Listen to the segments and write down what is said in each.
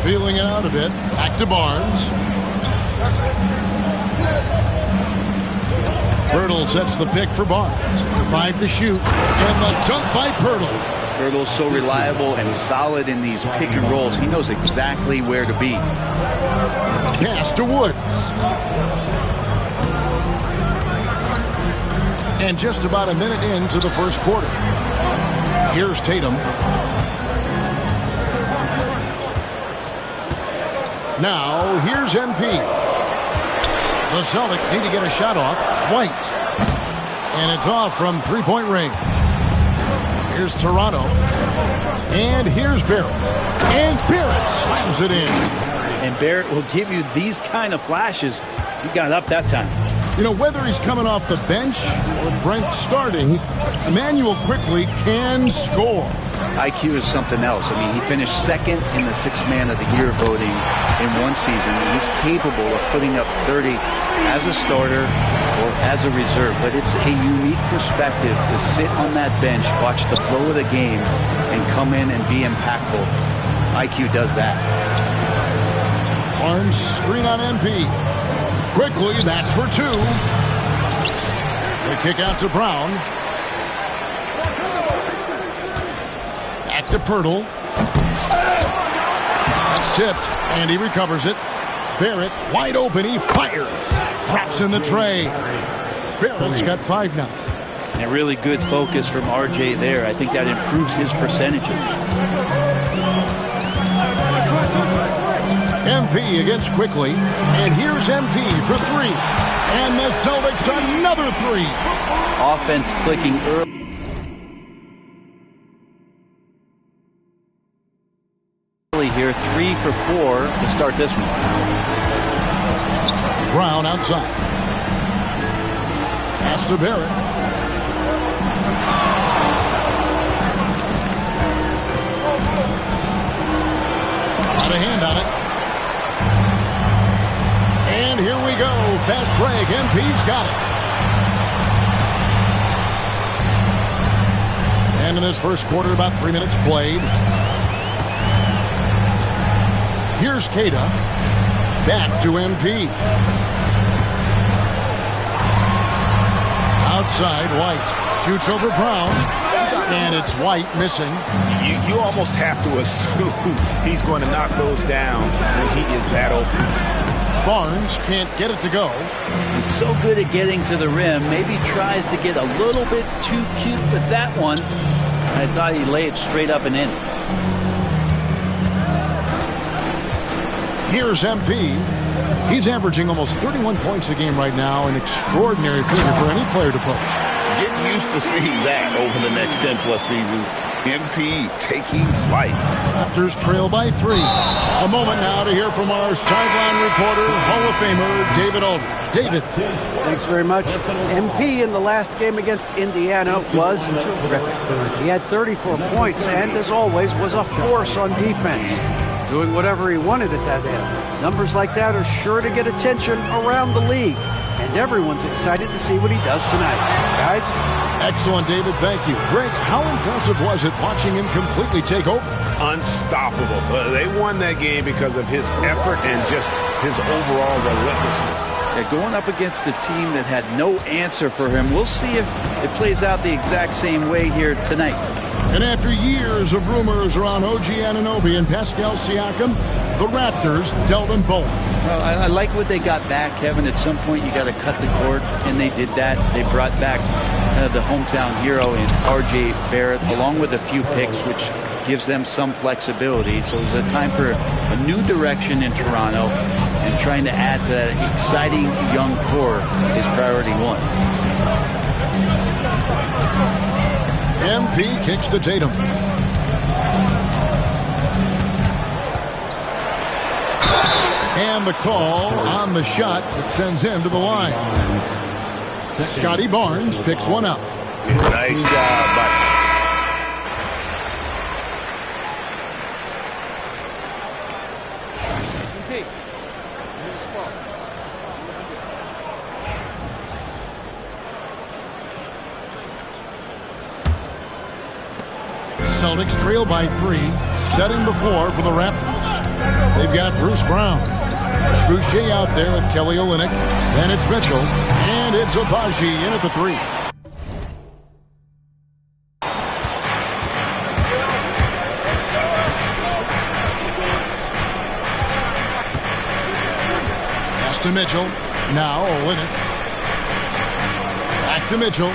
feeling it out a bit. Back to Barnes. Pirtle sets the pick for Barnes. 5 to shoot. And the dunk by Pirtle. Pirtle's so reliable and solid in these pick and rolls. He knows exactly where to be. Pass to Woods. And just about a minute into the first quarter. Here's Tatum. Now, here's MP. The Celtics need to get a shot off. White. And it's off from three-point range. Here's Toronto. And here's Barrett. And Barrett slams it in. And Barrett will give you these kind of flashes. He got up that time. You know, whether he's coming off the bench or Brent starting, Emmanuel quickly can score. IQ is something else. I mean, he finished second in the Sixth Man of the Year voting in one season. He's capable of putting up 30 as a starter or as a reserve. But it's a unique perspective to sit on that bench, watch the flow of the game, and come in and be impactful. IQ does that. Barnes screen on MP. Quickly, that's for 2. The kick out to Brown. Back to Pirtle. That's tipped, and he recovers it. Barrett, wide open, he fires. Drops in the tray. Barrett's got 5 now. And really good focus from RJ there. I think that improves his percentages. MP against Quickly, and here's MP for 3. And the Celtics another 3. Offense clicking early. Here, 3 for 4 to start this one. Brown outside. Pass to Barrett. Got a hand on it. And here we go. Fast break. MP's got it. And in this first quarter, about 3 minutes played. Here's Keita. Back to MP. Outside, White. Shoots over Brown. And it's White missing. You almost have to assume he's going to knock those down when he is that open. Barnes can't get it to go. He's so good at getting to the rim. Maybe tries to get a little bit too cute with that one. I thought he'd lay it straight up and in. Here's MP. He's averaging almost 31 points a game right now, an extraordinary figure for any player to post. Get used to seeing that over the next 10-plus seasons. MP taking flight. Raptors trail by 3. A moment now to hear from our sideline reporter, Hall of Famer David Aldridge. David. Thanks very much. MP in the last game against Indiana was terrific. He had 34 points and, as always, was a force on defense, doing whatever he wanted at that end. Numbers like that are sure to get attention around the league, and everyone's excited to see what he does tonight. Guys? Excellent, David. Thank you. Greg, how impressive was it watching him completely take over? Unstoppable. They won that game because of his effort and just his overall relentlessness. Yeah, going up against a team that had no answer for him. We'll see if it plays out the exact same way here tonight. And after years of rumors around OG Anunoby and Pascal Siakam, the Raptors dealt them both. Well, I like what they got back, Kevin. At some point, you got to cut the cord, and they did that. They brought back the hometown hero in RJ Barrett, along with a few picks, which gives them some flexibility. So it was a time for a new direction in Toronto, and trying to add to that exciting young core is priority 1. MP kicks to Tatum. And the call on the shot that sends him to the line. Scotty Barnes picks one up. Nice job, buddy. Celtics trail by 3, setting the floor for the Raptors. They've got Bruce Brown. There's Boucher out there with Kelly Olynyk. Then it's Mitchell. And it's Abaji in at the 3. Pass to Mitchell. Now Olynyk. Back to Mitchell.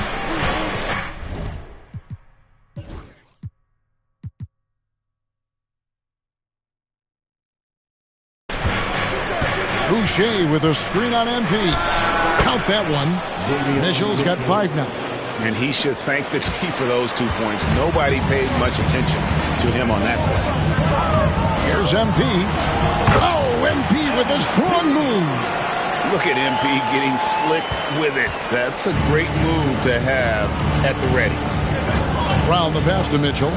Boucher with a screen on MP. Count that one. Mitchell's got 5 now. And he should thank the team for those 2 points. Nobody paid much attention to him on that play. Here's MP. Oh, MP with a strong move. Look at MP getting slick with it. That's a great move to have at the ready. Brown the pass to Mitchell.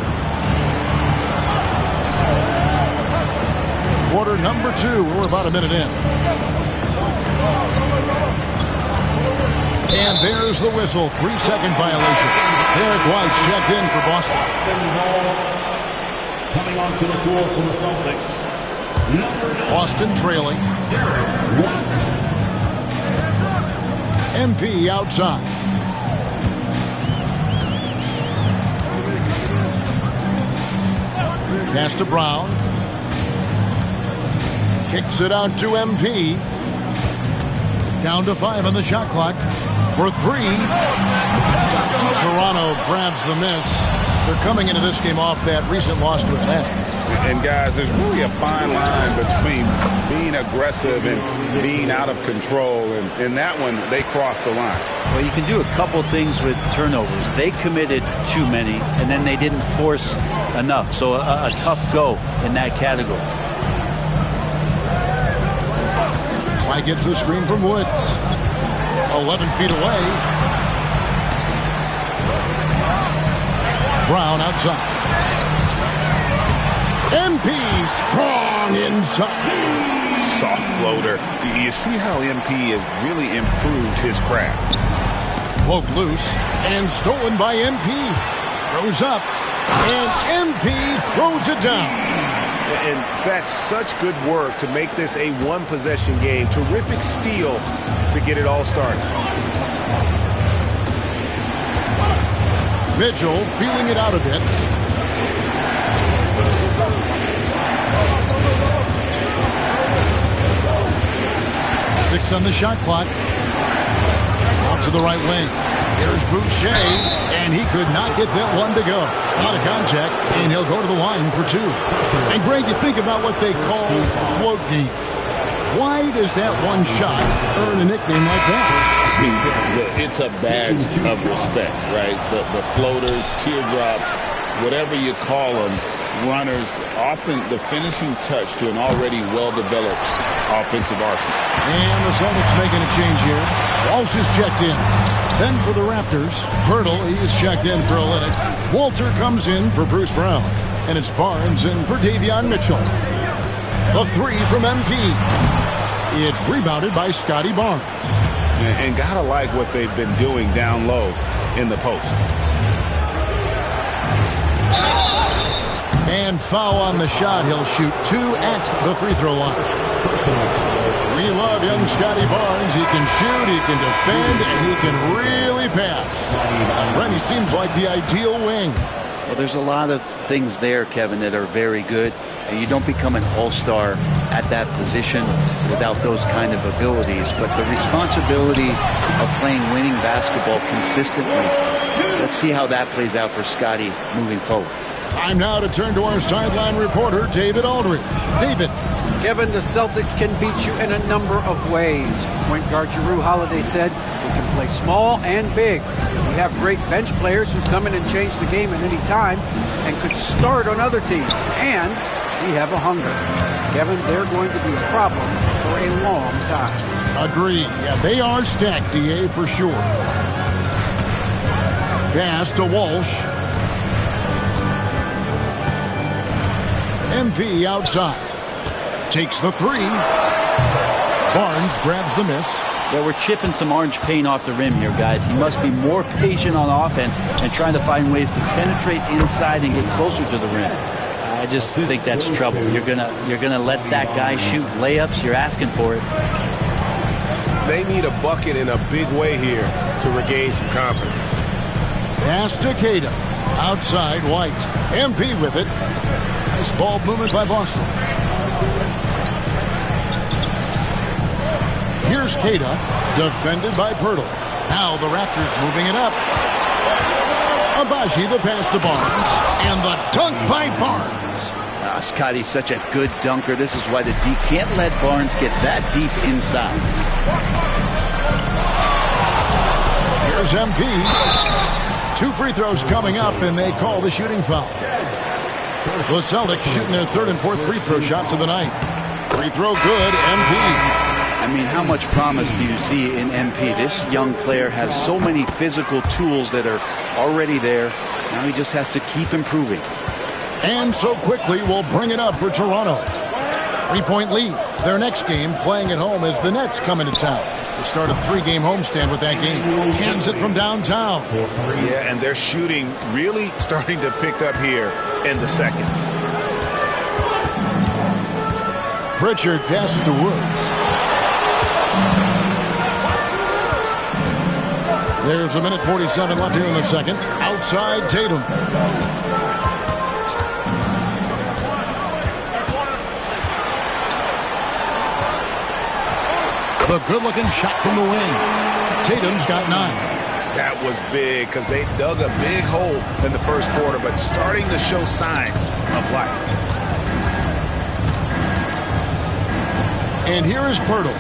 Quarter number 2. We're about a minute in. And there's the whistle. 3-second violation. Derek White checked in for Boston. Coming onto the floor for the Celtics. Boston trailing. MP outside. Pass to Brown. Kicks it out to MP. Down to 5 on the shot clock. For 3. Toronto grabs the miss. They're coming into this game off that recent loss to Atlanta. And guys, there's really a fine line between being aggressive and being out of control. And in that one, they crossed the line. Well, you can do a couple things with turnovers. They committed too many, and then they didn't force enough. So a tough go in that category. White gets the screen from Woods. 11 feet away. Brown outside. MP strong inside. Soft floater. You see how MP has really improved his craft. Poked loose and stolen by MP. Throws up and MP throws it down. And that's such good work to make this a one-possession game. Terrific steal to get it all started. Mitchell feeling it out a bit. Six on the shot clock. Out to the right wing. Here's Boucher, and he could not get that one to go. Out of contact, and he'll go to the line for 2. And Greg, you think about what they call float game. Why does that one shot earn a nickname like that? It's a badge of respect, right? The floaters, teardrops, whatever you call them, runners, often the finishing touch to an already well-developed offensive arsenal. And the Celtics making a change here. Walsh is checked in. Then for the Raptors, Pirtle, he is checked in for Olynyk. Walter comes in for Bruce Brown. And it's Barnes in for Davion Mitchell. The 3 from MP. It's rebounded by Scotty Barnes. And gotta like what they've been doing down low in the post. And foul on the shot. He'll shoot 2 at the free throw line. We love young Scotty Barnes. He can shoot, he can defend, and he can really pass. Brent, he seems like the ideal wing. Well, there's a lot of things there, Kevin, that are very good. And you don't become an all-star at that position without those kind of abilities. But the responsibility of playing winning basketball consistently, let's see how that plays out for Scotty moving forward. Time now to turn to our sideline reporter, David Aldridge. David. Kevin, the Celtics can beat you in a number of ways. Point guard Jrue Holiday said, we can play small and big. We have great bench players who come in and change the game at any time and could start on other teams. And we have a hunger. Kevin, they're going to be a problem for a long time. Agreed. Yeah, they are stacked, DA, for sure. Pass to Walsh. MP outside. Takes the 3. Barnes grabs the miss. Yeah, we're chipping some orange paint off the rim here, guys. He must be more patient on offense and trying to find ways to penetrate inside and get closer to the rim. I just think that's trouble. You're gonna let that guy shoot layups. You're asking for it. They need a bucket in a big way here to regain some confidence. Pass to Queta. Outside, White. MP with it. Nice ball movement by Boston. Here's Queta, defended by Pirtle. Now the Raptors moving it up. Abaji, the pass to Barnes. And the dunk by Barnes. Scotty's such a good dunker. This is why the D can't let Barnes get that deep inside. Here's MP. 2 free throws coming up, and they call the shooting foul. The Celtics shooting their 3rd and 4th free throw shots of the night. Free throw good, MP. I mean, how much promise do you see in MP? This young player has so many physical tools that are already there. Now he just has to keep improving. And so quickly we'll bring it up for Toronto. 3-point lead. Their next game playing at home as the Nets come into town. They start a 3-game homestand with that game. Cans it from downtown. Yeah, and their shooting really starting to pick up here in the second. Pritchard passes to Woods. There's a minute 47 left here in the second. Outside Tatum. The good-looking shot from the wing. Tatum's got 9. That was big because they dug a big hole in the first quarter, but starting to show signs of life. And here is Pirtle.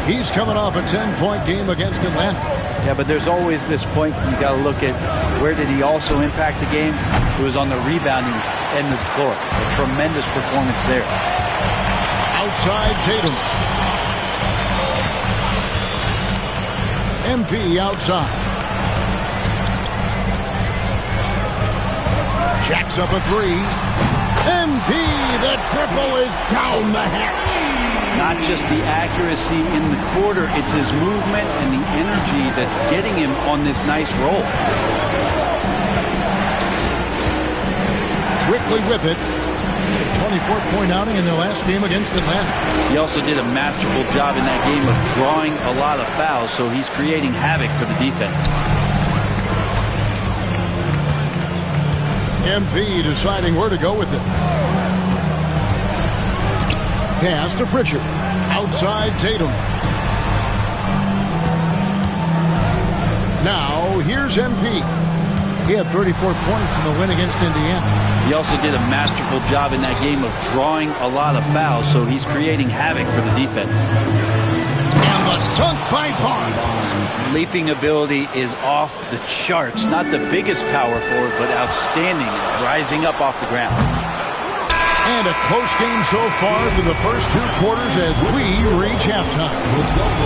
He's coming off a 10-point game against Atlanta. Yeah, but there's always this point you got to look at where did he also impact the game? It was on the rebounding end of the floor. A tremendous performance there. Outside Tatum. MP outside. Jacks up a 3. MP, the triple is down the hatch. Not just the accuracy in the quarter, it's his movement and the energy that's getting him on this nice roll. Quickly with it. A 24-point outing in their last game against Atlanta. He also did a masterful job in that game of drawing a lot of fouls, so he's creating havoc for the defense. MP deciding where to go with it. Pass to Pritchard. Outside Tatum. Now, here's MP. He had 34 points in the win against Indiana. He also did a masterful job in that game of drawing a lot of fouls, so he's creating havoc for the defense. And the dunk by Barnes. Leaping ability is off the charts. Not the biggest power forward, but outstanding, rising up off the ground. And a close game so far through the first 2 quarters as we reach halftime.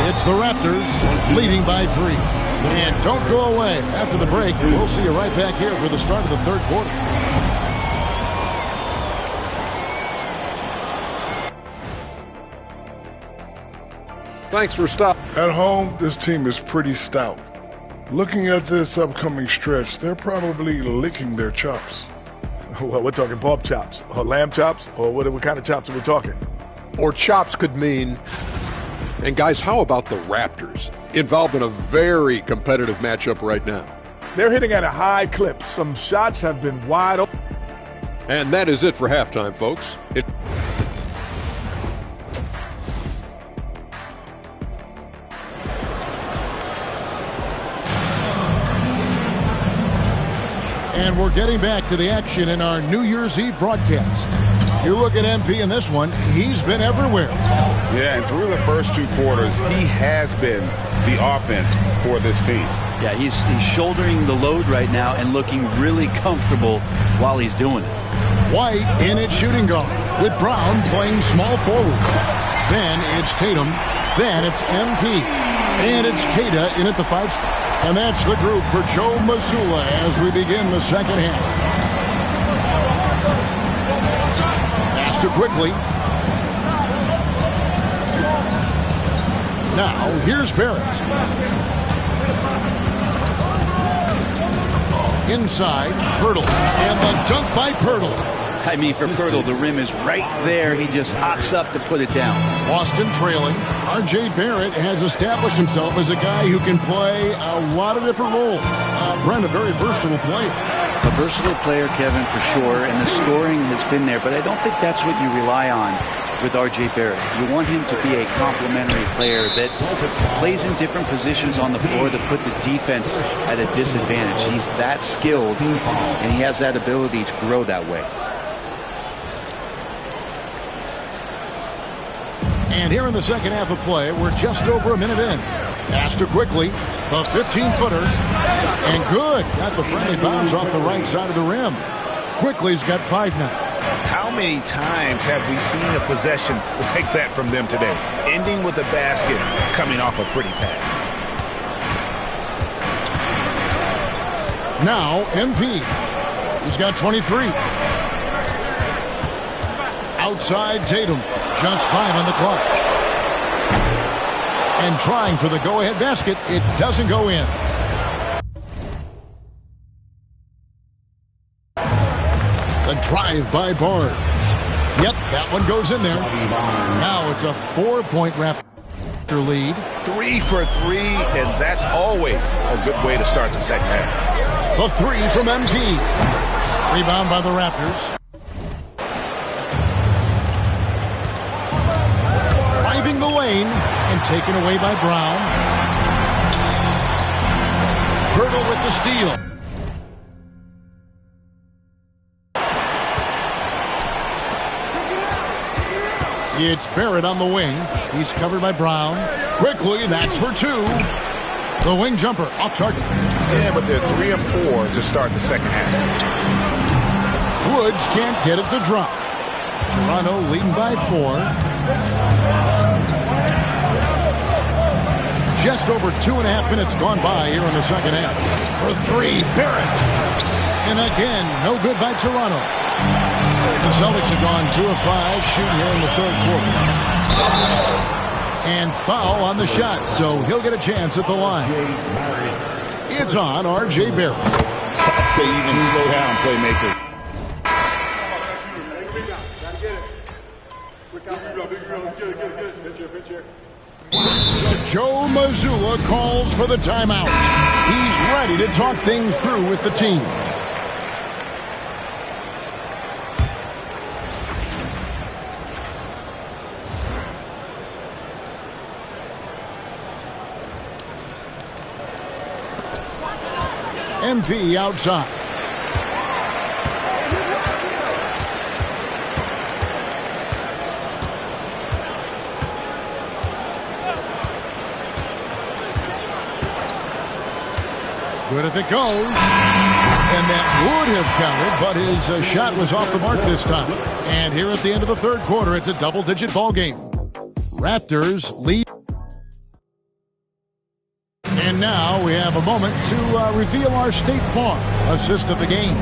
It's the Raptors leading by 3. And don't go away. After the break, we'll see you right back here for the start of the 3rd quarter. Thanks for stopping. At home, this team is pretty stout. Looking at this upcoming stretch, they're probably licking their chops. Well, we're talking pork chops or lamb chops, or what kind of chops are we talking? Or chops could mean. And guys, how about the Raptors? Involved in a very competitive matchup right now. They're hitting at a high clip. Some shots have been wide open. And that is it for halftime, folks. And we're getting back to the action in our New Year's Eve broadcast. You look at MP in this one, he's been everywhere. Yeah, and through the first 2 quarters, he has been the offense for this team. Yeah, he's shouldering the load right now and looking really comfortable while he's doing it. White in at shooting guard with Brown playing small forward. Then it's Tatum. Then it's MP. And it's Queta in at the 5 spot. And that's the group for Joe Mazzulla as we begin the second half. Pass to quickly. Now, here's Barrett. Inside, Pirtle. And the dunk by Pirtle. I mean, for Pirtle, the rim is right there. He just hops up to put it down. Boston trailing. R.J. Barrett has established himself as a guy who can play a lot of different roles. Brent, a very versatile player. A versatile player, Kevin, for sure, and the scoring has been there, but I don't think that's what you rely on with R.J. Barrett. You want him to be a complementary player that plays in different positions on the floor to put the defense at a disadvantage. He's that skilled, and he has that ability to grow that way. And here in the second half of play, we're just over a minute in. Passed to quickly, the 15-footer, and good. Got the friendly bounce off the right side of the rim. Quickly's got 5 now. How many times have we seen a possession like that from them today? Ending with a basket, coming off a pretty pass. Now, MP. He's got 23. Outside Tatum. Just 5 on the clock. And trying for the go-ahead basket. It doesn't go in. The drive by Barnes. Yep, that one goes in there. Now it's a 4-point Raptor lead. 3 for 3, and that's always a good way to start the second half. The 3 from MP. Rebound by the Raptors. Driving the lane and taken away by Brown. Pirtle with the steal. It's Barrett on the wing. He's covered by Brown. Quickly, that's for 2. The wing jumper off target. Yeah, but they're 3 of 4 to start the second half. Woods can't get it to drop. Toronto leading by 4. Just over 2.5 minutes gone by here in the second half. For 3, Barrett. And again, no good by Toronto. The Celtics have gone 2 of 5 shooting here in the third quarter. And foul on the shot, so he'll get a chance at the line. It's on R.J. Barrett. Tough to even slow down, playmaker. Joe Mazzulla calls for the timeout. He's ready to talk things through with the team. MP outside. Good if it goes. And that would have counted, but his shot was off the mark this time. And here at the end of the third quarter, it's a double-digit ball game. Raptors lead. And now we have a moment to reveal our State Farm assist of the game.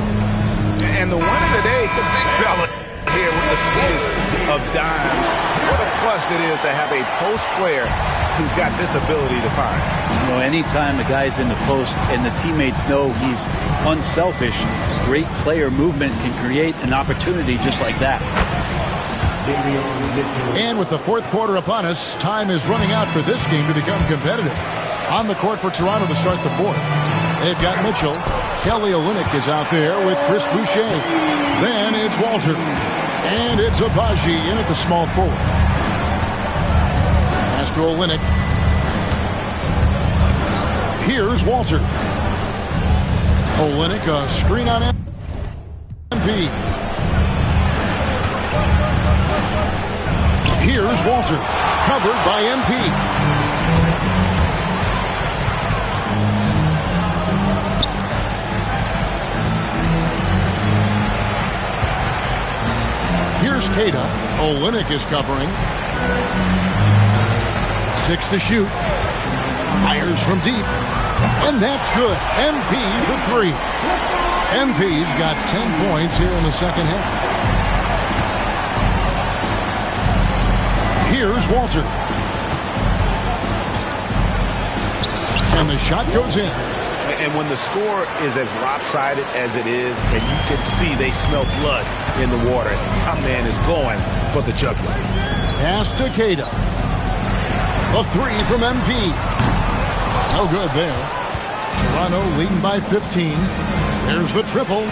And the winner today, the big fella here with the sweetest of dimes. What a plus it is to have a post player who's got this ability to find. You know, anytime a guy's in the post and the teammates know he's unselfish, great player movement can create an opportunity just like that. And with the fourth quarter upon us, time is running out for this game to become competitive. On the court for Toronto to start the fourth. They've got Mitchell. Kelly Olynyk is out there with Chris Boucher. Then it's Walter. And it's Abaji in at the small forward. Pass to Olynyk. Here's Walter. Olynyk, a screen on MP. Here's Walter. Covered by MP. Here's Keita. Olynyk is covering. 6 to shoot. Fires from deep. And that's good. MP for 3. MP's got 10 points here in the second half. Here's Walter. And the shot goes in. And when the score is as lopsided as it is, and you can see they smell blood in the water, our man is going for the jugular. Pass to Cato. A three from MP. No good there. Toronto leading by 15. There's the triple.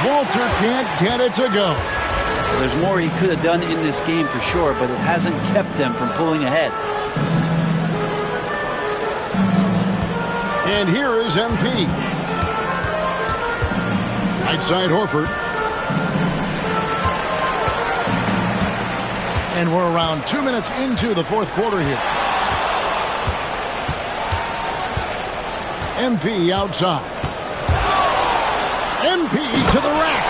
Walter can't get it to go. There's more he could have done in this game for sure, but it hasn't kept them from pulling ahead. And here is MP. Right side Horford. And we're around 2 minutes into the fourth quarter here. MP outside. MP to the rack.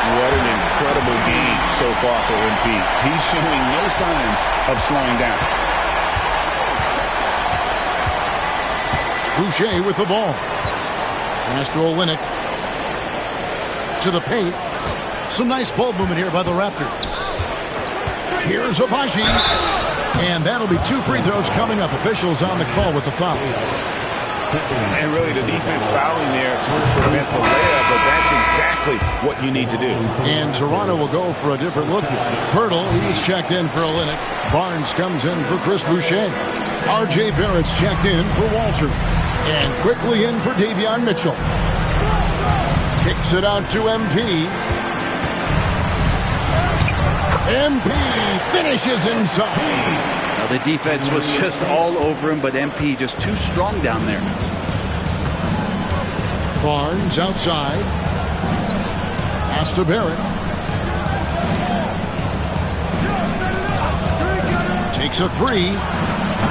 What an incredible game so far for MP. He's showing no signs of slowing down. Boucher with the ball. Pass to Olynyk. To the paint. Some nice ball movement here by the Raptors. Here's Abaji. And that'll be 2 free throws coming up. Officials on the call with the foul. And really the defense fouling there to prevent the layup, but that's exactly what you need to do. And Toronto will go for a different look here. Pirtle, he's checked in for Olynyk. Barnes comes in for Chris Boucher. R.J. Barrett's checked in for Walter. And quickly in for Davion Mitchell. Kicks it out to MP. MP finishes inside. Now the defense was just all over him, but MP just too strong down there. Barnes outside. Pass to Barrett. Takes a three.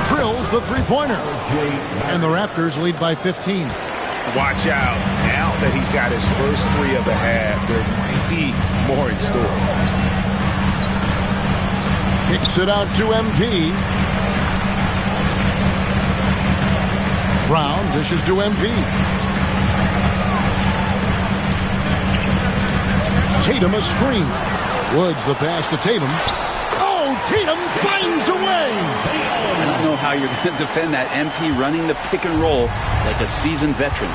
Drills the three-pointer. And the Raptors lead by 15. Watch out. Now that he's got his first three of the half, there might be more in store. Kicks it out to MP. Brown dishes to MP. Tatum a screen. Woods the pass to Tatum. Oh, Tatum finds a way. I don't know how you're going to defend that. MP running the pick and roll like a seasoned veteran.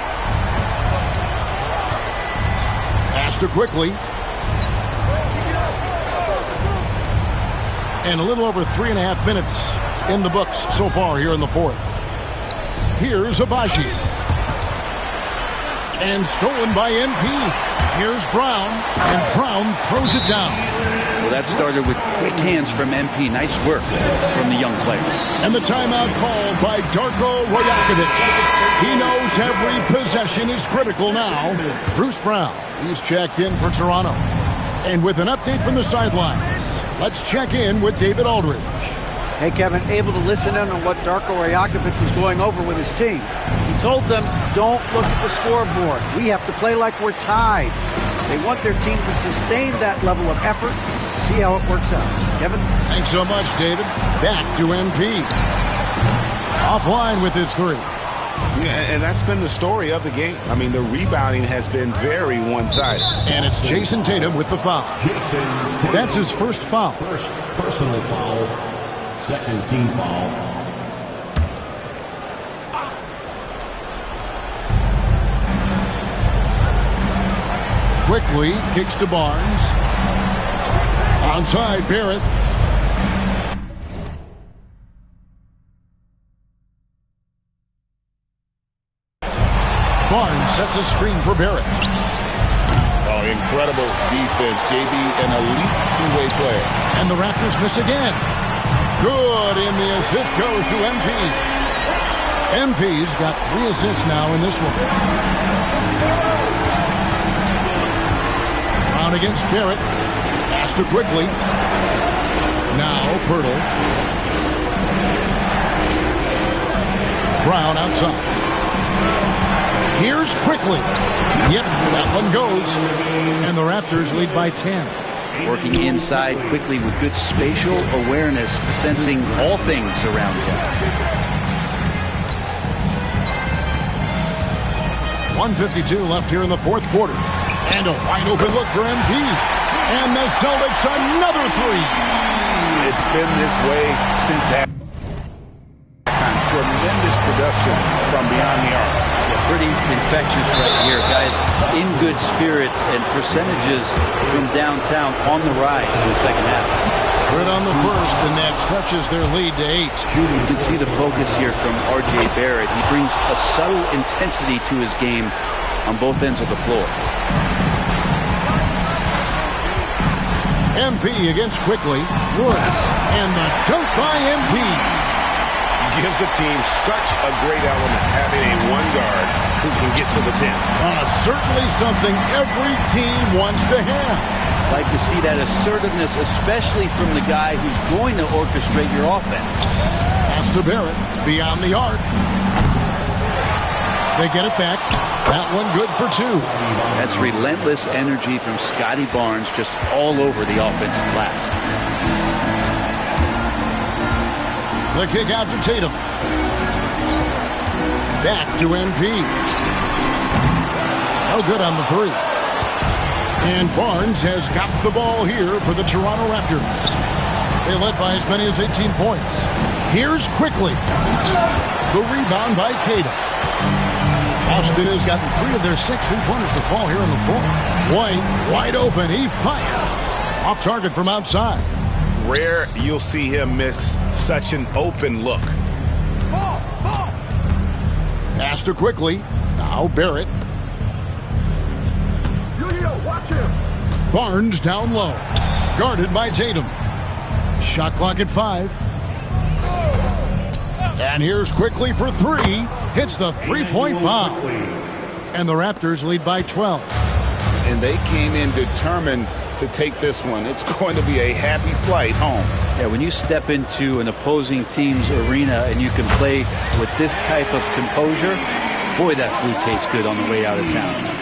Pass to Quickly. And a little over 3.5 minutes in the books so far here in the fourth. Here's Abaji. And stolen by MP. Here's Brown. And Brown throws it down. Well, that started with quick hands from MP. Nice work from the young player. And the timeout called by Darko Rajakovic. He knows every possession is critical now. Bruce Brown, he's checked in for Toronto. And with an update from the sidelines, let's check in with David Aldridge. Hey, Kevin, able to listen in on what Darko Rajakovic was going over with his team. He told them, don't look at the scoreboard. We have to play like we're tied. They want their team to sustain that level of effort. See how it works out. Kevin? Thanks so much, David. Back to MP. Offline with his three. Yeah, and that's been the story of the game. I mean, the rebounding has been very one-sided. And it's Jason Tatum with the foul. That's his first foul. First personal foul, second team foul. Quickly kicks to Barnes. Onside Barrett. Barnes sets a screen for Barrett. Oh, incredible defense. JB, an elite two-way player. And the Raptors miss again. Good, and the assist goes to MP. MP's got 3 assists now in this one. Brown against Barrett. Pass to Quickly. Now Pirtle. Brown outside. Here's Quickly. Yep, that one goes. And the Raptors lead by 10. Working inside quickly with good spatial awareness, sensing all things around him. 1:52 left here in the fourth quarter. And a wide open look for MP. And the Celtics another three. It's been this way since halftime. tremendous production from beyond the arc. Pretty infectious right here. Guys in good spirits and percentages from downtown on the rise in the second half. Good on the first, and that stretches their lead to 8. You can see the focus here from R.J. Barrett. He brings a subtle intensity to his game on both ends of the floor. MP against Quickly. Woods. And the dunk by MP. Gives the team such a great element having a one guard who can get to the 10. Certainly something every team wants to have. Like to see that assertiveness, especially from the guy who's going to orchestrate your offense. Pass to Barrett, beyond the arc. They get it back. That one good for 2. That's relentless energy from Scotty Barnes, just all over the offensive glass. The kick out to Tatum. Back to MP. No good on the 3. And Barnes has got the ball here for the Toronto Raptors. They led by as many as 18 points. Here's Quickly. The rebound by Tatum. Austin has gotten 3 of their 6 3-pointers to fall here in the 4th. White, wide open. He fires. Off target from outside. Rare you'll see him miss such an open look. Pass to Quickly. Now Barrett. Watch him. Barnes down low. Guarded by Tatum. Shot clock at 5. And here's Quickly for 3. Hits the 3-point bomb. And the Raptors lead by 12. And they came in determined to take this one. It's going to be a happy flight home. Yeah, when you step into an opposing team's arena and you can play with this type of composure, boy, that food tastes good on the way out of town.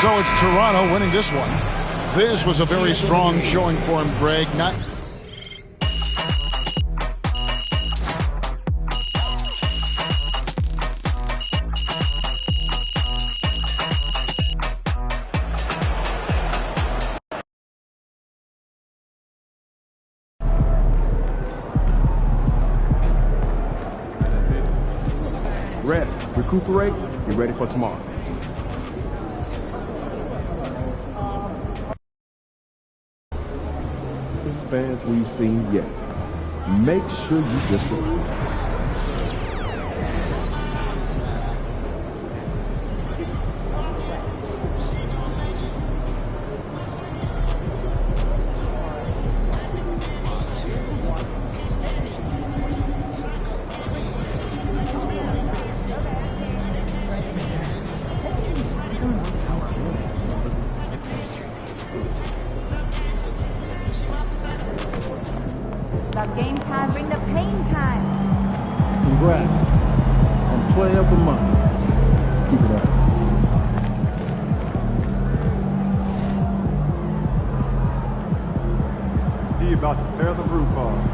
So it's Toronto winning this one. This was a very strong showing for him, Greg. Not rest, recuperate, get ready for tomorrow. Fans we've seen yet. Make sure you disagree. Game time, bring the pain time. Congrats on Play of the Month. Keep it up. He about to tear the roof off.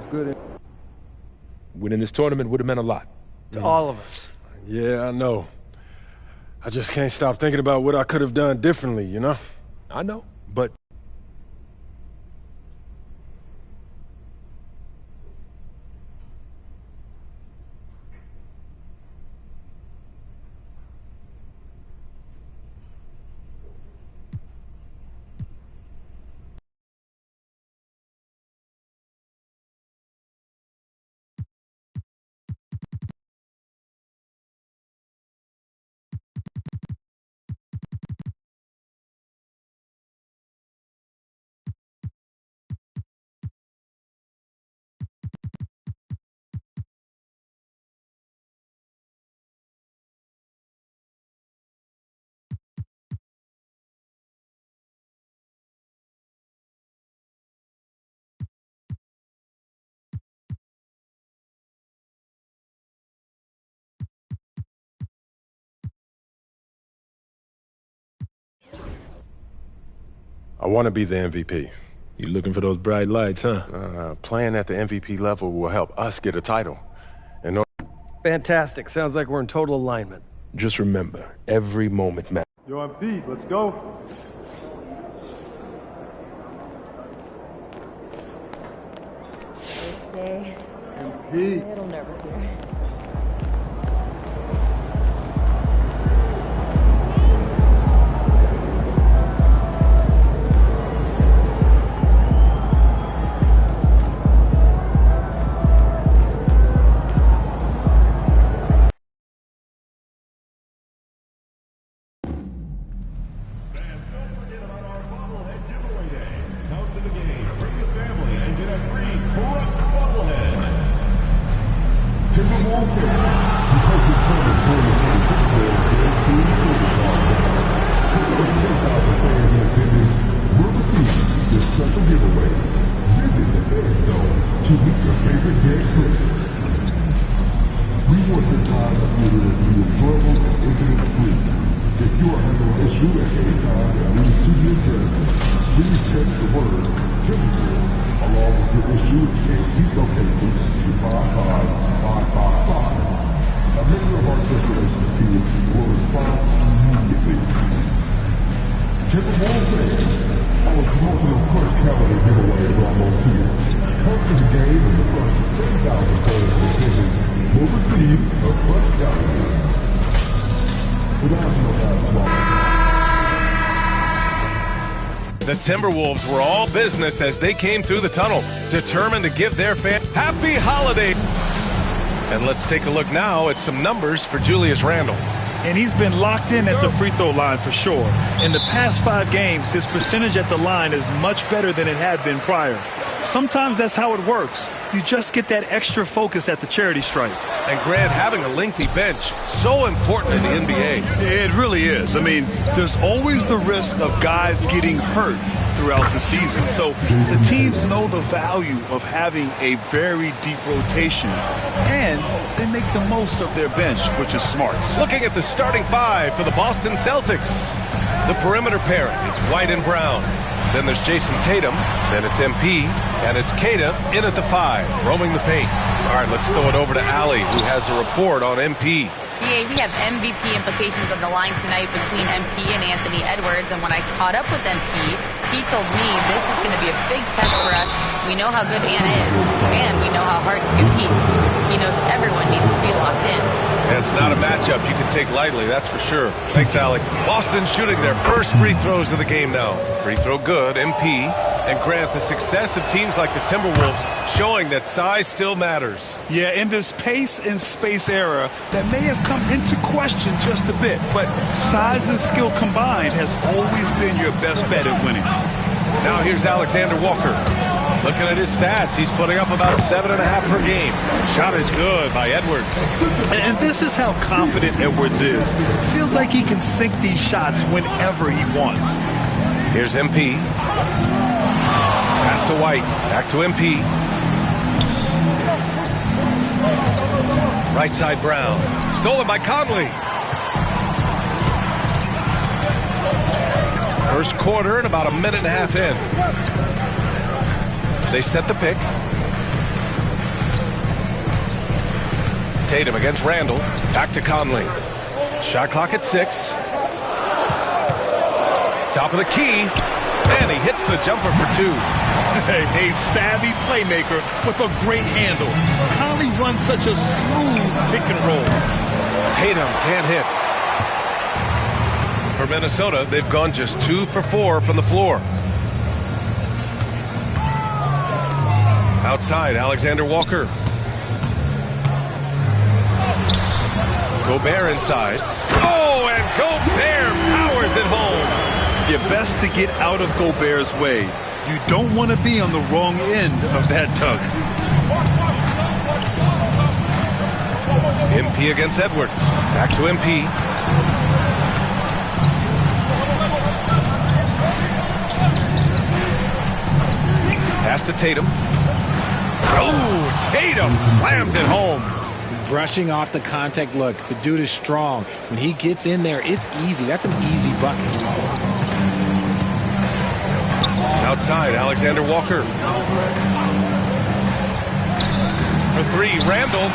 Good. Winning this tournament would have meant a lot. To all of us. Yeah, I know. I just can't stop thinking about what I could have done differently, you know? I know, but I want to be the MVP. You looking for those bright lights, huh? Playing at the MVP level will help us get a title. And fantastic. Sounds like we're in total alignment. just remember, every moment matters. Yo, I'm Pete. Let's go. Day. Pete. A little nervous here. The Timberwolves were all business as they came through the tunnel, determined to give their fans happy holiday. And let's take a look now at some numbers for Julius Randle. And he's been locked in at the free throw line for sure. In the past 5 games, his percentage at the line is much better than it had been prior. Sometimes that's how it works. You just get that extra focus at the charity stripe. And Grant, having a lengthy bench, so important in the NBA. It really is. I mean, there's always the risk of guys getting hurt throughout the season. So the teams know the value of having a very deep rotation, and they make the most of their bench, which is smart. Looking at the starting 5 for the Boston Celtics. The perimeter pairing, it's White and Brown. Then there's Jason Tatum, then it's MP, and it's Kata in at the 5, roaming the paint. All right, let's throw it over to Allie, who has a report on MP. Yeah, we have MVP implications on the line tonight between MP and Anthony Edwards, and when I caught up with MP, he told me this is going to be a big test for us. We know how good Ant is, and we know how hard he competes. He knows everyone needs to be locked in. And it's not a matchup you can take lightly, that's for sure. Thanks, Alec. Boston shooting their first free throws of the game now. Free throw good, MP. And Grant, the success of teams like the Timberwolves showing that size still matters. Yeah, in this pace and space era, that may have come into question just a bit, but size and skill combined has always been your best bet at winning. Now here's Alexander Walker. Looking at his stats, he's putting up about 7.5 per game. Shot is good by Edwards. And this is how confident Edwards is. Feels like he can sink these shots whenever he wants. Here's MP. Pass to White. Back to MP. Right side Brown. Stolen by Conley. First quarter and about 1.5 minutes in. They set the pick. Tatum against Randle. Back to Conley. Shot clock at 6. Top of the key. And he hits the jumper for 2. A savvy playmaker with a great handle. Conley runs such a smooth pick and roll. Tatum can't hit. For Minnesota, they've gone just 2 for 4 from the floor. Outside, Alexander Walker. Gobert inside. Oh, and Gobert powers it home. You're best to get out of Gobert's way. You don't want to be on the wrong end of that tug. MP against Edwards. Back to MP. Pass to Tatum. Oh, Tatum slams it home. Brushing off the contact. Look, the dude is strong. When he gets in there, it's easy. That's an easy bucket. Outside, Alexander Walker. For three, Randall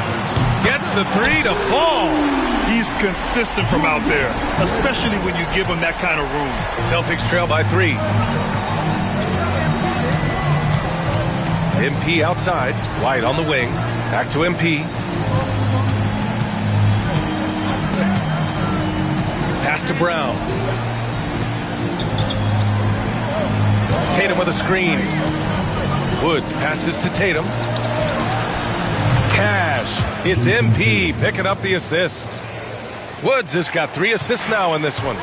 gets the three to fall. He's consistent from out there, especially when you give him that kind of room. Celtics trail by 3. MP outside, White on the wing. Back to MP. Pass to Brown. Tatum with a screen. Woods passes to Tatum. Cash. It's MP picking up the assist. Woods has got 3 assists now in this one.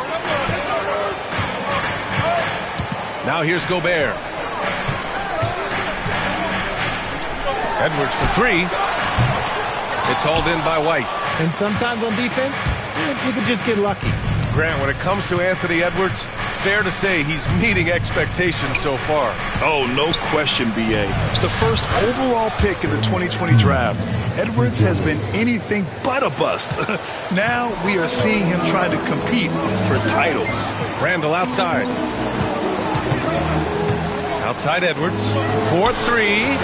Now here's Gobert. Edwards for 3. It's hauled in by White. And sometimes on defense, you can just get lucky. Grant, when it comes to Anthony Edwards, fair to say he's meeting expectations so far. Oh, no question, B.A. The first overall pick in the 2020 draft, Edwards has been anything but a bust. Now we are seeing him trying to compete for titles. Randall outside. Outside Edwards. 4-3.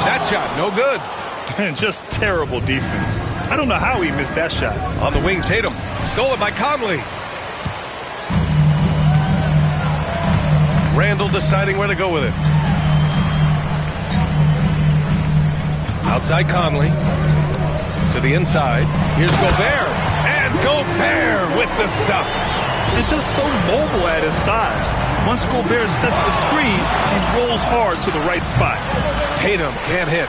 That shot, no good. Just terrible defense. I don't know how he missed that shot. On the wing, Tatum. Stolen by Conley. Randall deciding where to go with it. Outside Conley. To the inside. Here's Gobert. And Gobert with the stuff. And just so mobile at his size. Once Gobert sets the screen, he rolls hard to the right spot. Tatum can't hit.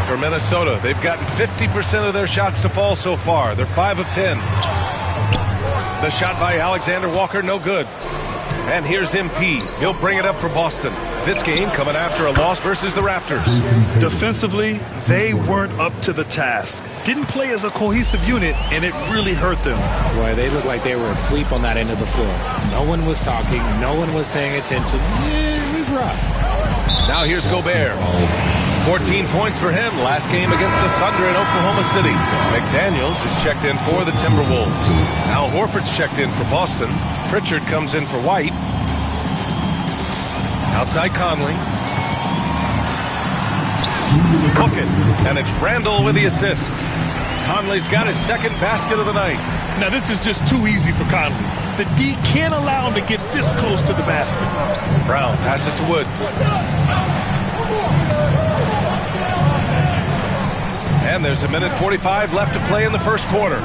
For Minnesota, they've gotten 50% of their shots to fall so far. They're 5 of 10. The shot by Alexander Walker, no good. And here's MP. He'll bring it up for Boston. This game coming after a loss versus the Raptors. Defensively, they weren't up to the task. Didn't play as a cohesive unit, and it really hurt them. Boy, they looked like they were asleep on that end of the floor. No one was talking. No one was paying attention. Yeah, it was rough. Now here's Gobert. 14 points for him last game against the Thunder in Oklahoma City. McDaniels is checked in for the Timberwolves. Al Horford's checked in for Boston. Pritchard comes in for White. Outside Conley. Book it. And it's Randall with the assist. Conley's got his second basket of the night. Now this is just too easy for Conley. The D can't allow him to get this close to the basket. Brown passes to Woods. And there's 1:45 left to play in the first quarter.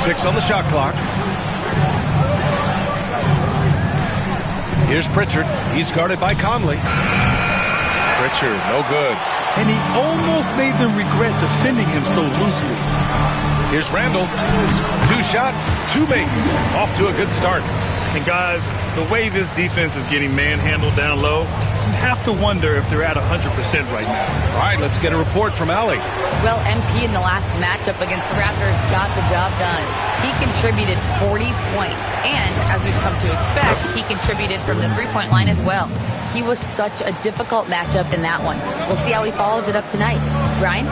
6 on the shot clock. Here's Pritchard. He's guarded by Conley. Pritchard, no good. And he almost made them regret defending him so loosely. Here's Randall. 2 shots, 2 makes. Off to a good start. And guys, the way this defense is getting manhandled down low, you have to wonder if they're at 100% right now. All right, let's get a report from Allie. Well, MP in the last matchup against the Raptors got the job done. He contributed 40 points, and as we've come to expect, he contributed from the three-point line as well. He was such a difficult matchup in that one. We'll see how he follows it up tonight. Brian?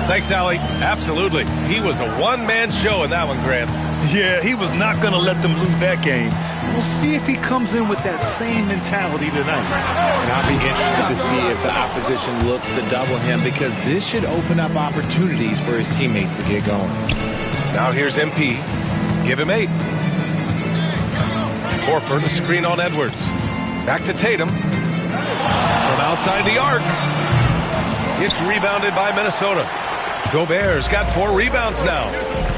Thanks, Allie. Absolutely. He was a one-man show in that one, Grant. Yeah, he was not going to let them lose that game. We'll see if he comes in with that same mentality tonight. And I'll be interested to see if the opposition looks to double him, because this should open up opportunities for his teammates to get going. Now here's MP. Give him 8. Horford, a screen on Edwards. Back to Tatum. From outside the arc. It's rebounded by Minnesota. Gobert's got 4 rebounds now.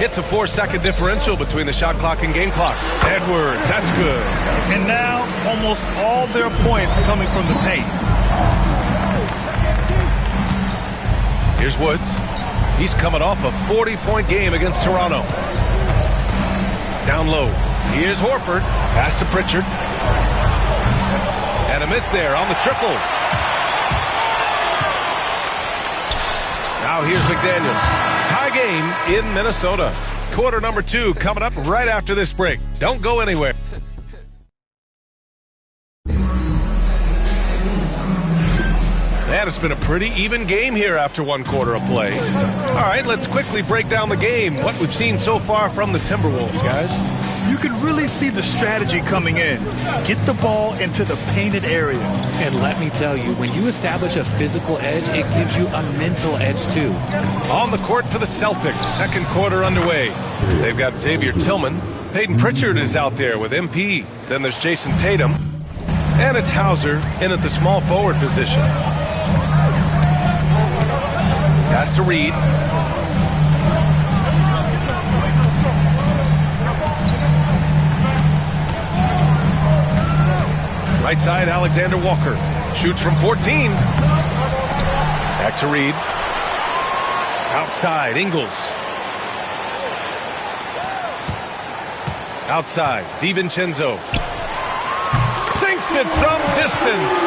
It's a 4-second differential between the shot clock and game clock. Edwards, that's good. And now almost all their points coming from the paint. Here's Woods. He's coming off a 40-point game against Toronto. Down low. Here's Horford. Pass to Pritchard. And a miss there on the triple. Now here's McDaniels. Tie game in Minnesota. Quarter number 2 coming up right after this break. Don't go anywhere. And it's been a pretty even game here after 1 quarter of play. All right, let's quickly break down the game. What we've seen so far from the Timberwolves, guys. you can really see the strategy coming in. Get the ball into the painted area. And let me tell you, when you establish a physical edge, it gives you a mental edge too. On the court for the Celtics, second quarter underway. They've got Xavier Tillman. Peyton Pritchard is out there with MP. Then there's Jason Tatum. And it's Hauser in at the small forward position. Pass to Reed. Right side, Alexander Walker. Shoots from 14. Back to Reed. Outside, Ingles. Outside, DiVincenzo. Sinks it from distance.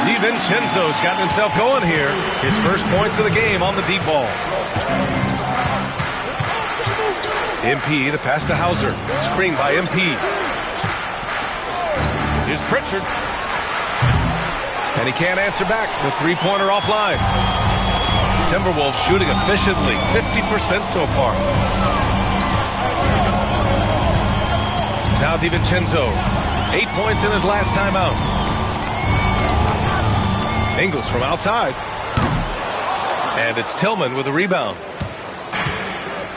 DiVincenzo's gotten himself going here. His first points of the game on the deep ball. MP, the pass to Hauser. Screen by MP. Here's Pritchard. And he can't answer back. The three-pointer offline. Timberwolves shooting efficiently. 50% so far. Now DiVincenzo. 8 points in his last timeout. Ingles from outside. And it's Tillman with a rebound.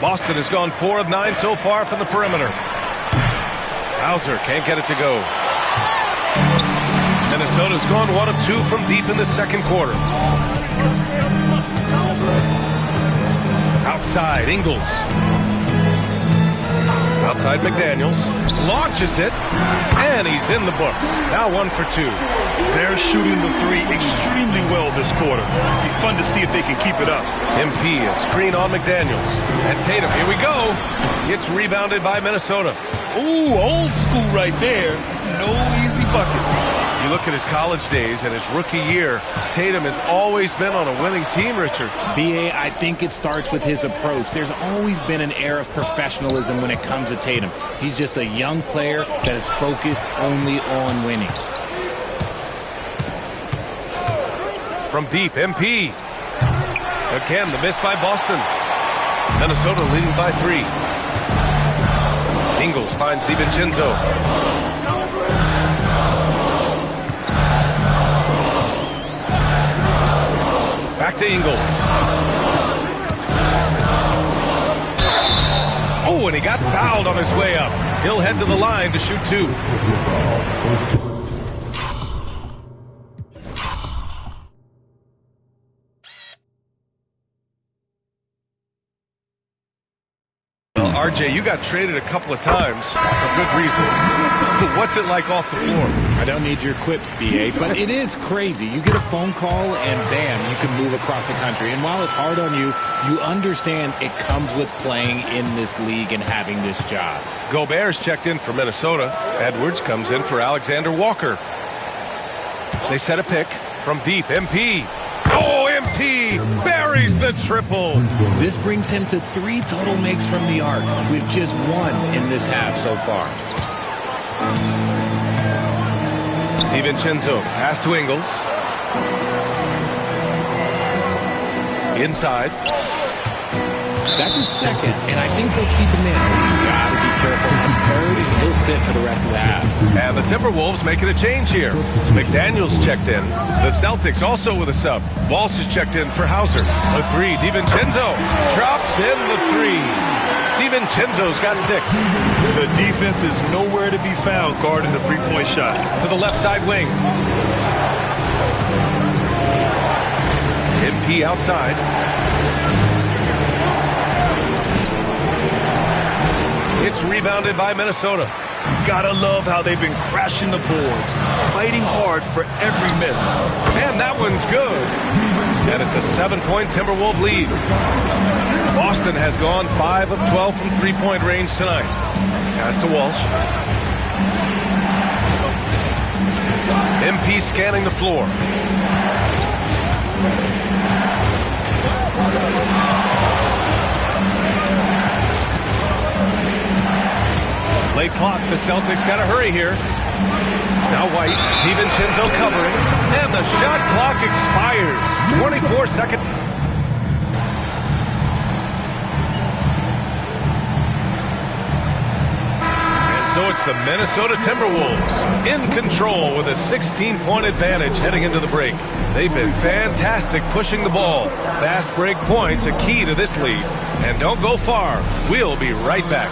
Boston has gone 4 of 9 so far from the perimeter. Hauser can't get it to go. Minnesota's gone 1 of 2 from deep in the second quarter. Outside, Ingles. Outside, McDaniels. Launches it. And he's in the books. Now 1 for 2. They're shooting the three extremely well this quarter. It'll be fun to see if they can keep it up. MP, a screen on McDaniels. And Tatum, here we go. Gets rebounded by Minnesota. Ooh, old school right there. No easy buckets. You look at his college days and his rookie year, Tatum has always been on a winning team, Richard. B.A., I think it starts with his approach. There's always been an air of professionalism when it comes to Tatum. He's just a young player that is focused only on winning. From deep, MP. Again, the miss by Boston. Minnesota leading by 3. Ingles finds DiVincenzo. Back to Ingles. Oh, and he got fouled on his way up. He'll head to the line to shoot 2. Well, RJ, you got traded a couple of times for good reason. What's it like off the floor? I don't need your quips, B.A., but it is crazy. You get a phone call and bam, you can move across the country. And while it's hard on you, you understand it comes with playing in this league and having this job. Gobert's checked in for Minnesota. Edwards comes in for Alexander Walker. They set a pick from deep. MP. Oh, MP buries the triple. This brings him to 3 total makes from the arc, with just 1 in this half so far. DiVincenzo, pass to Ingles. Inside. That's his second, and I think they'll keep him in. He's got to be careful on third, and he'll sit for the rest of the half. And the Timberwolves making a change here. McDaniels checked in. The Celtics also with a sub. Walsh is checked in for Hauser. The 3, DiVincenzo drops in the 3. DiVincenzo's got 6. The defense is nowhere to be found guarding the three-point shot. To the left side wing. MP outside. It's rebounded by Minnesota. Gotta love how they've been crashing the boards, fighting hard for every miss. And that one's good. And it's a 7-point Timberwolves lead. Boston has gone 5 of 12 from three-point range tonight. Pass to Walsh. MP scanning the floor. Late clock, the Celtics got to hurry here. Now White, DiVincenzo covering, and the shot clock expires. 24 seconds. so it's the Minnesota Timberwolves in control with a 16-point advantage heading into the break. They've been fantastic pushing the ball. Fast break points a key to this lead. And don't go far. We'll be right back.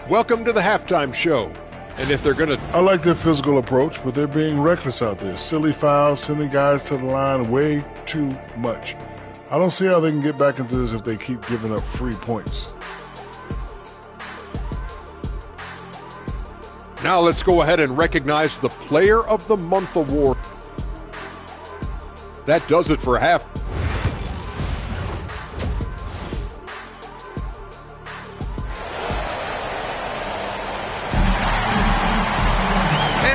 Welcome to the halftime show. And if they're going to... I like their physical approach, but they're being reckless out there. Silly fouls, sending guys to the line way too much. I don't see how they can get back into this if they keep giving up free points. Now let's go ahead and recognize the Player of the Month award. That does it for half.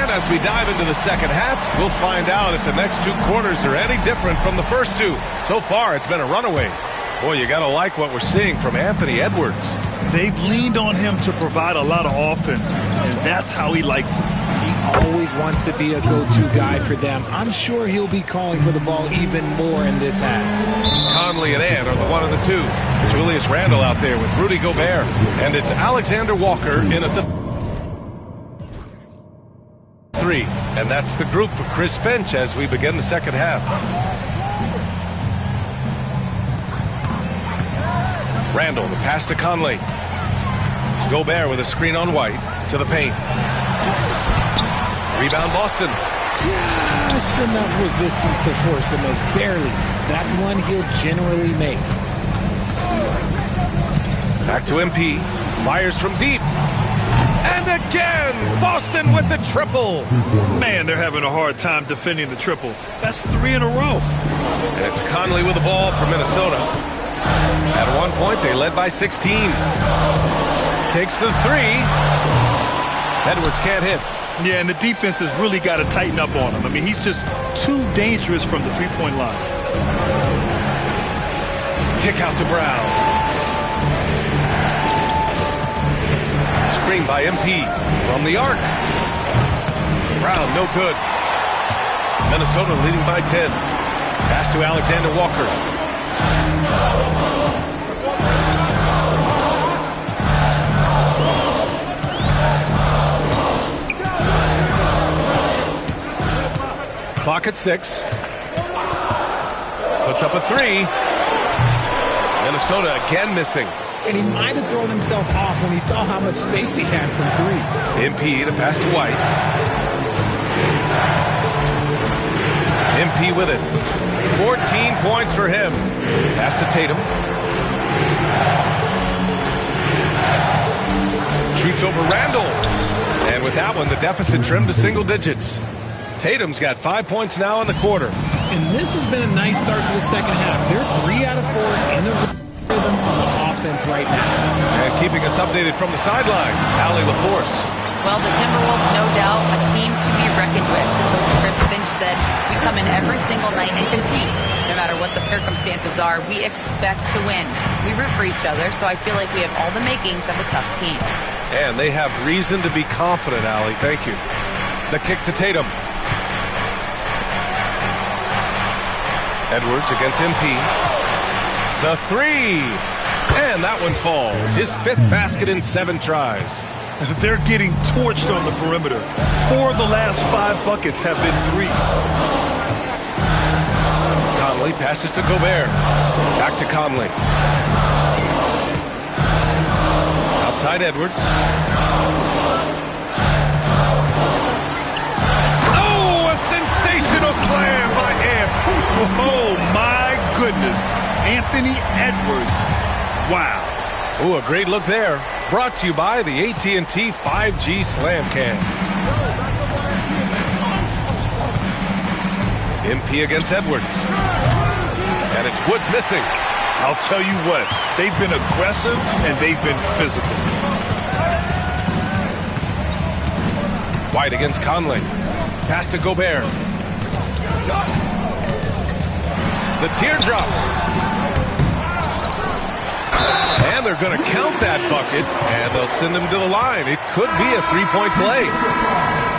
As we dive into the second half, we'll find out if the next two quarters are any different from the first two. So far, it's been a runaway. Boy, you got to like what we're seeing from Anthony Edwards. They've leaned on him to provide a lot of offense, and that's how he likes it. He always wants to be a go-to guy for them. I'm sure he'll be calling for the ball even more in this half. Conley and Ant are the one of the two. Julius Randle out there with Rudy Gobert. And it's Alexander Walker in at the three, and that's the group for Chris Finch as we begin the second half. Randle, the pass to Conley. Gobert with a screen on White to the paint. Rebound Boston. Just enough resistance to force the miss, barely. That's one he'll generally make. Back to MP, fires from deep. And again, Boston with the triple. Man, they're having a hard time defending the triple. That's 3 in a row. And it's Conley with the ball for Minnesota. At one point, they led by 16. Takes the three. Edwards can't hit. Yeah, and the defense has really got to tighten up on him. I mean, he's just too dangerous from the three-point line. Kick out to Brown. Screen by MP from the arc. Brown, no good. Minnesota leading by 10. Pass to Alexander Walker. Clock at 6. Puts up a three. Minnesota again missing. And he might have thrown himself off when he saw how much space he had from three. MP, the pass to White. MP with it. 14 points for him. Pass to Tatum. Shoots over Randle. And with that one, the deficit trimmed to single digits. Tatum's got 5 points now in the quarter. And this has been a nice start to the second half. They're 3 out of 4 in the rhythm on the offense right now. And keeping us updated from the sideline, Allie LaForce. Well, the Timberwolves, no doubt, a team to be reckoned with. Chris Finch said, we come in every single night and compete. No matter what the circumstances are, we expect to win. We root for each other, so I feel like we have all the makings of a tough team. And they have reason to be confident, Allie. Thank you. The kick to Tatum. Edwards against MP. The three. And that one falls. His 5th basket in 7 tries. They're getting torched on the perimeter. 4 of the last 5 buckets have been threes. Conley passes to Gobert. Back to Conley. Outside Edwards. Oh, a sensational slam by Ant. Oh, my goodness. Anthony Edwards. Wow. Oh, a great look there. Brought to you by the AT&T 5G Slam Cam. MP against Edwards. And it's Woods missing. I'll tell you what, they've been aggressive and they've been physical. White against Conley. Pass to Gobert. The teardrop. And they're going to count that bucket, and they'll send him to the line. It could be a three-point play.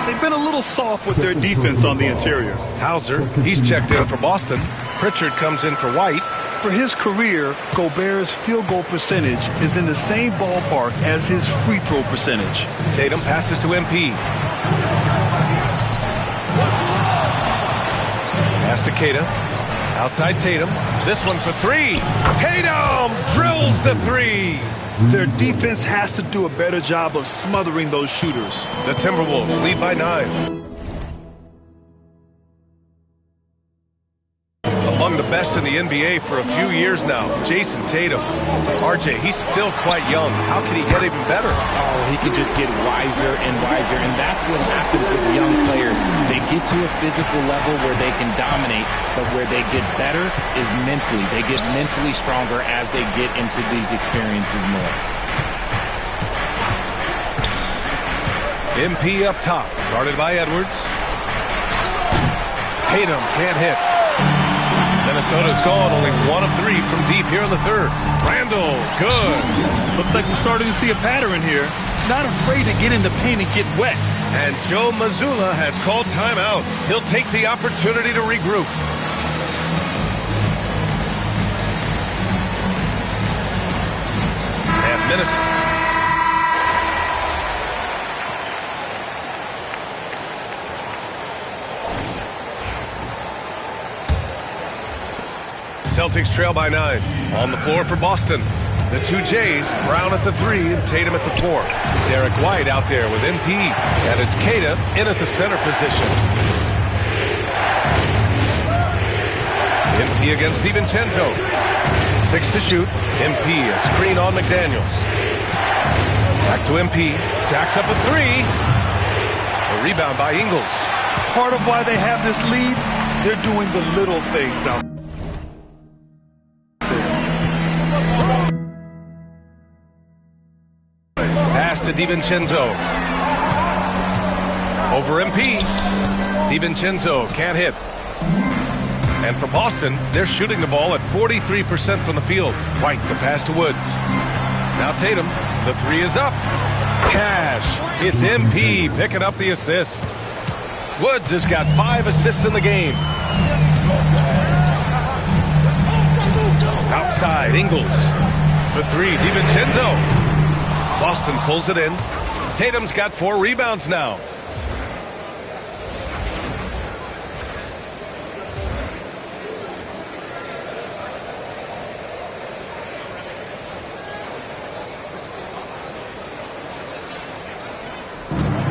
They've been a little soft with their defense on the interior. Hauser, he's checked in for Boston. Pritchard comes in for White. For his career, Gobert's field goal percentage is in the same ballpark as his free throw percentage. Tatum passes to MP. Pass to Keita. Outside Tatum. This one for three. Tatum drills the three. Their defense has to do a better job of smothering those shooters. The Timberwolves lead by 9. Among the best in the NBA for a few years now, Jason Tatum. RJ, he's still quite young. How can he get even better? Oh, he can just get wiser and wiser, and that's what happens with the young players. They get to a physical level where they can dominate, but where they get better is mentally. They get mentally stronger as they get into these experiences more. MP up top, guarded by Edwards. Tatum can't hit. Minnesota's gone only 1 of 3 from deep here in the third. Randall, good. Looks like we're starting to see a pattern here. Not afraid to get in the paint and get wet. And Joe Mazzulla has called timeout. He'll take the opportunity to regroup. And Minnesota. Celtics trail by 9. On the floor for Boston. The two Jays, Brown at the 3 and Tatum at the 4. Derek White out there with MP. And it's Keita in at the center position. MP against DiVincenzo. 6 to shoot. MP, a screen on McDaniels. Back to MP. Jacks up a 3. A rebound by Ingles. Part of why they have this lead, they're doing the little things out. Pass to DiVincenzo. Over MP. DiVincenzo can't hit. And for Boston, they're shooting the ball at 43% from the field. White, the pass to Woods. Now Tatum, the 3 is up. Cash. It's MP picking up the assist. Woods has got 5 assists in the game. Outside, Ingles. The 3, DiVincenzo. Boston pulls it in. Tatum's got 4 rebounds now.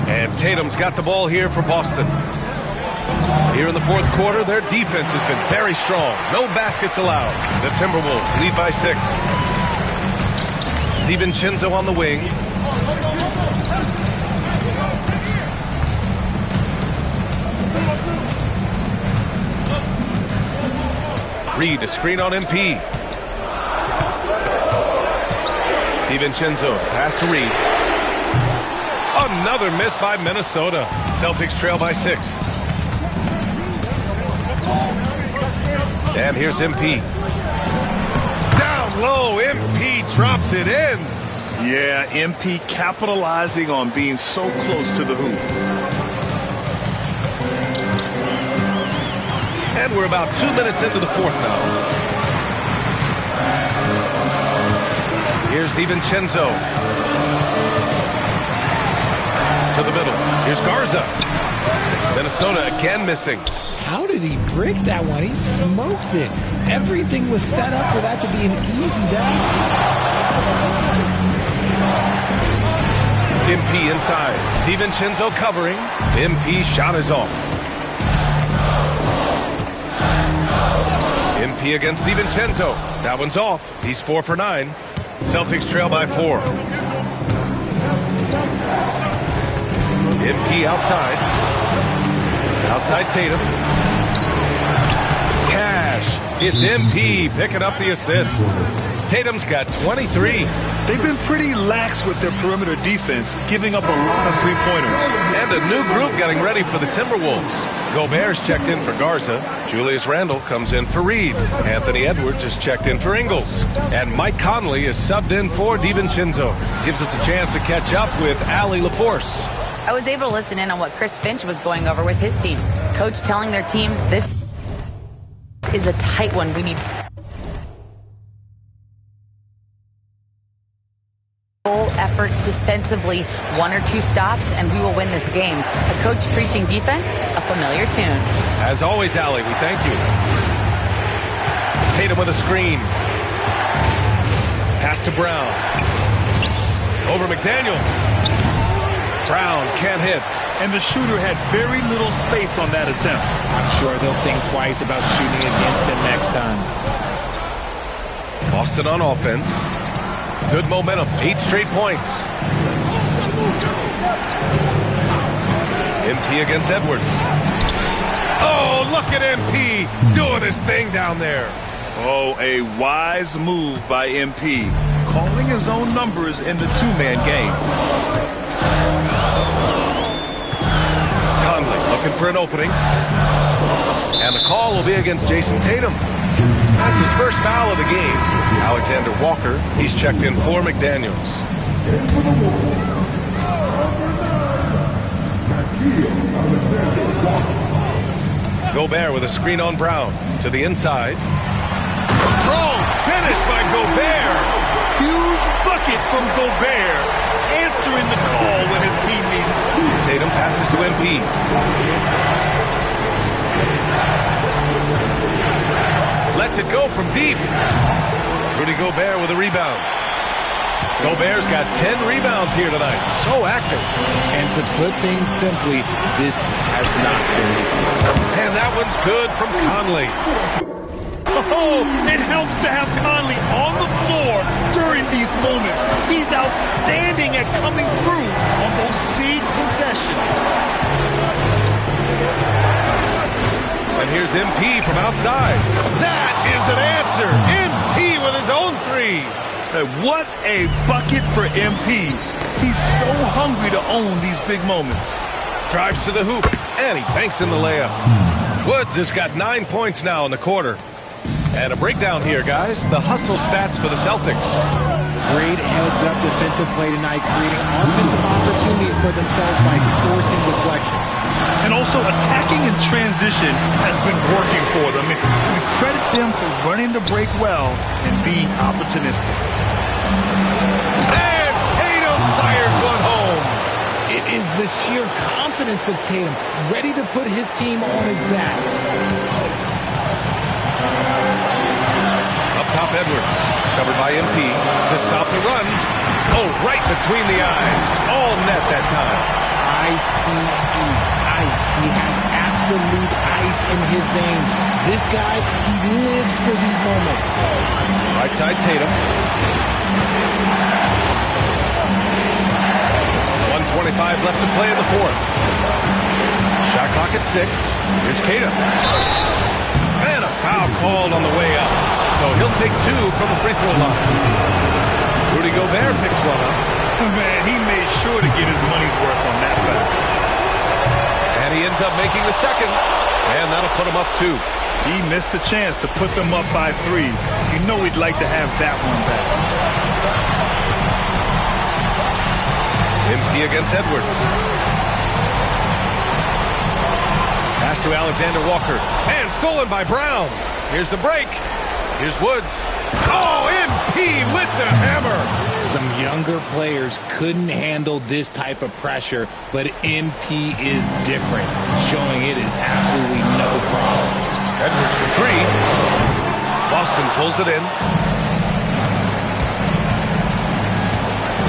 And Tatum's got the ball here for Boston. Here in the fourth quarter, their defense has been very strong. No baskets allowed. The Timberwolves lead by 6. DiVincenzo on the wing. Reed, a screen on MP. DiVincenzo, pass to Reed. Another miss by Minnesota. Celtics trail by 6. And here's MP. Down low, MP drops it in. Yeah, MP capitalizing on being so close to the hoop. And we're about 2 minutes into the fourth now. Here's DiVincenzo. To the middle. Here's Garza. Minnesota again missing. How did he brick that one? He smoked it. Everything was set up for that to be an easy basket. MP inside. DiVincenzo covering. MP shot is off. MP against DiVincenzo. That one's off. He's 4 for 9. Celtics trail by 4. MP outside. Outside Tatum. Cash. It's MP picking up the assist. Tatum's got 23. They've been pretty lax with their perimeter defense, giving up a lot of three-pointers. And a new group getting ready for the Timberwolves. Gobert's checked in for Garza. Julius Randle comes in for Reed. Anthony Edwards is checked in for Ingles. And Mike Conley is subbed in for DiVincenzo. Gives us a chance to catch up with Allie LaForce. I was able to listen in on what Chris Finch was going over with his team. Coach telling their team, this is a tight one. We need full effort defensively, 1 or 2 stops, and we will win this game. A coach preaching defense, a familiar tune. As always, Allie, we thank you. Tatum with a screen. Pass to Brown. Over McDaniels. Brown can't hit. And the shooter had very little space on that attempt. I'm sure they'll think twice about shooting against him next time. Boston on offense. Good momentum. 8 straight points. MP against Edwards. Oh, look at MP doing his thing down there. Oh, a wise move by MP. Calling his own numbers in the 2-man game. Conley looking for an opening. And the call will be against Jason Tatum. That's his first foul of the game. Alexander Walker, he's checked in for McDaniels. Gobert with a screen on Brown to the inside. Strong finish by Gobert. Huge bucket from Gobert, answering the call when his team needs it. Tatum passes to MP. Lets it go from deep. Rudy Gobert with a rebound. Gobert's got 10 rebounds here tonight. So active. And to put things simply, this has not been his moment. And that one's good from Conley. Oh, it helps to have Conley on the floor during these moments. He's outstanding at coming through on those big possessions. And here's MP from outside. That is an answer. MP with his own 3. What a bucket for MP. He's so hungry to own these big moments. Drives to the hoop, and he banks in the layup. Woods has got 9 points now in the quarter. And a breakdown here, guys. The hustle stats for the Celtics. Great heads-up defensive play tonight, creating offensive opportunities for themselves by forcing deflections. And also attacking in transition has been working for them. We credit them for running the break well and being opportunistic. And Tatum fires one home. It is the sheer confidence of Tatum, ready to put his team on his back. Up top, Edwards, covered by MP to stop the run. Oh, right between the eyes. All net that time. ICE, ice. He has absolute ice in his veins. This guy, he lives for these moments. Right side, Tatum. 1:25 left to play in the 4th. Shot clock at 6. Here's Kata. And a foul called on the way up. So he'll take 2 from the free throw line. Rudy Gobert picks one up. Man, he made sure to get his money's worth on that foul. And he ends up making the second. And that'll put him up 2. He missed the chance to put them up by 3. You know he'd like to have that one back. MP against Edwards. Pass to Alexander Walker. And stolen by Brown. Here's the break. Here's Woods. Oh, MP with the hammer. Some younger players couldn't handle this type of pressure, but MP is different, showing it is absolutely no problem. Edwards for 3. Boston pulls it in.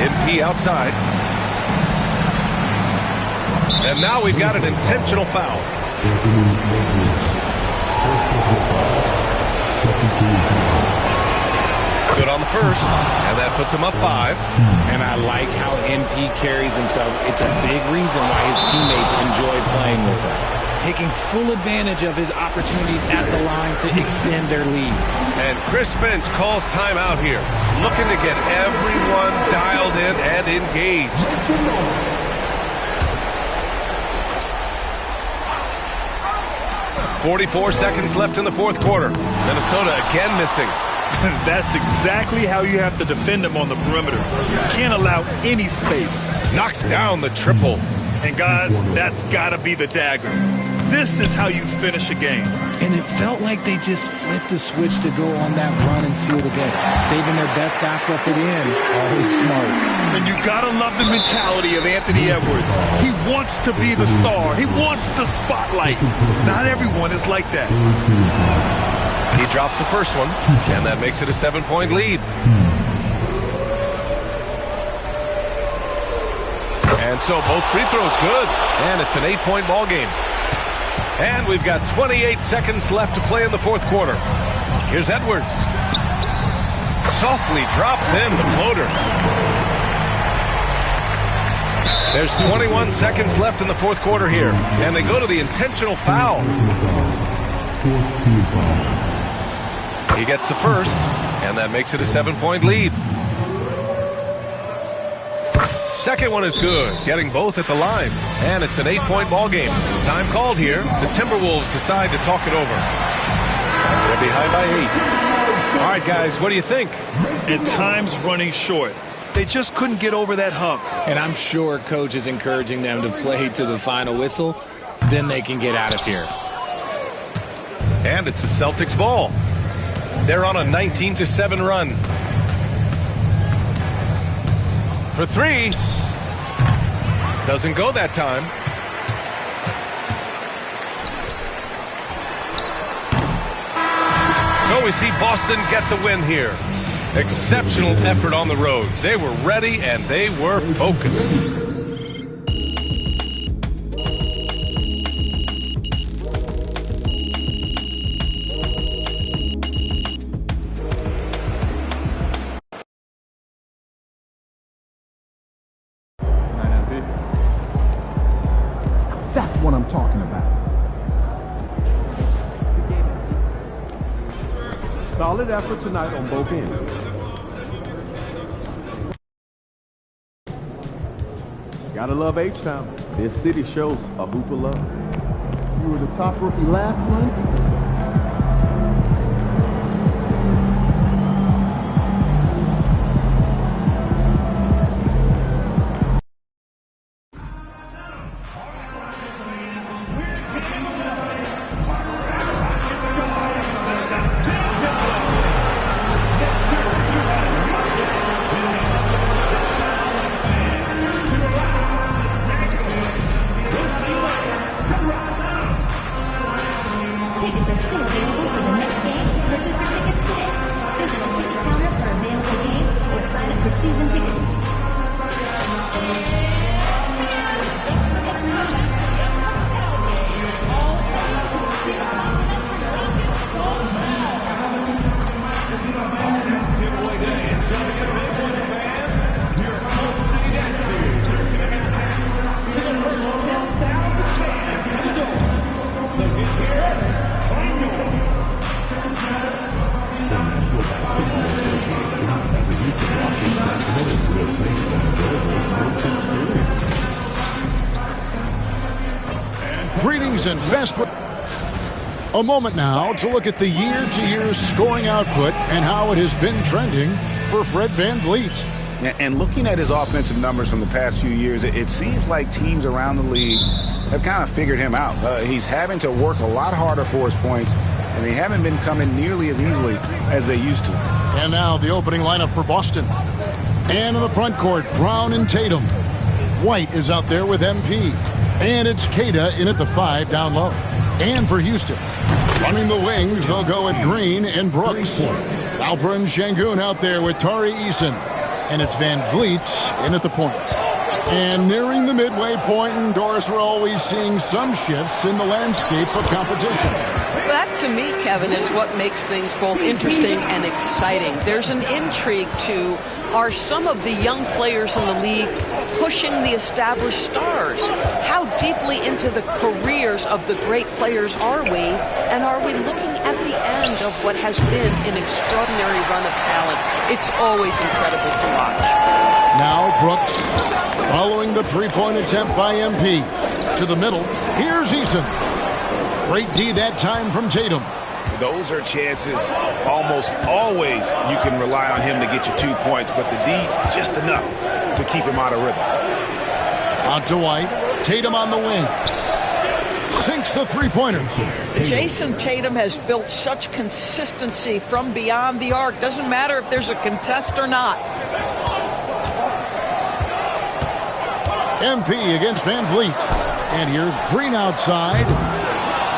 MP outside. And now we've got an intentional foul. Good on the first, and that puts him up 5. And I like how MP carries himself. It's a big reason why his teammates enjoy playing with him. Taking full advantage of his opportunities at the line to extend their lead. And Chris Finch calls timeout here, looking to get everyone dialed in and engaged. 44 seconds left in the fourth quarter. Minnesota again missing. That's exactly how you have to defend them on the perimeter. You can't allow any space. Knocks down the triple. And guys, that's got to be the dagger. This is how you finish a game. And it felt like they just flipped the switch to go on that run and seal the game. Saving their best basketball for the end. Always smart. And you got to love the mentality of Anthony Edwards. He wants to be the star. He wants the spotlight. Not everyone is like that. He drops the first one, and that makes it a 7-point lead. And so both free throws good, and it's an 8-point ball game. And we've got 28 seconds left to play in the fourth quarter. Here's Edwards. Softly drops in the floater. There's 21 seconds left in the fourth quarter here, and they go to the intentional foul. He gets the first, and that makes it a 7-point lead. Second one is good, getting both at the line. And it's an 8-point ball game. Time called here. The Timberwolves decide to talk it over. They're behind by 8. All right, guys, what do you think? And time's running short. They just couldn't get over that hump. And I'm sure coach is encouraging them to play to the final whistle. Then they can get out of here. And it's the Celtics ball. They're on a 19-7 run. For three. Doesn't go that time. So we see Boston get the win here. Exceptional effort on the road. They were ready and they were focused. That's what I'm talking about. Solid effort tonight on both ends. Gotta love H-Town. This city shows a hoop of love. You were the top rookie last month. Greetings and best. A moment now to look at the year-to-year scoring output and how it has been trending for Fred VanVleet. And looking at his offensive numbers from the past few years, it seems like teams around the league have kind of figured him out. He's having to work a lot harder for his points, and they haven't been coming nearly as easily as they used to. And now the opening lineup for Boston. And in the front court, Brown and Tatum. White is out there with MP. And it's Queta in at the 5 down low. And for Houston, running the wings, they'll go with Green and Brooks. Alperen and Şengün out there with Tari Eason. And it's VanVleet in at the point. And nearing the midway point, and Doris, we're always seeing some shifts in the landscape of competition. That, to me, Kevin, is what makes things both interesting and exciting. There's an intrigue to, are some of the young players in the league pushing the established stars? How deeply into the careers of the great players are we? And are we looking at the end of what has been an extraordinary run of talent? It's always incredible to watch. Now Brooks, following the three-point attempt by MP. To the middle, here's Eason. Great D that time from Tatum. Those are chances almost always you can rely on him to get you 2 points, but the D just enough to keep him out of rhythm. Out to White. Tatum on the wing. Sinks the three-pointer. Jason Tatum has built such consistency from beyond the arc. Doesn't matter if there's a contest or not. MP against Van Vliet. And here's Green outside.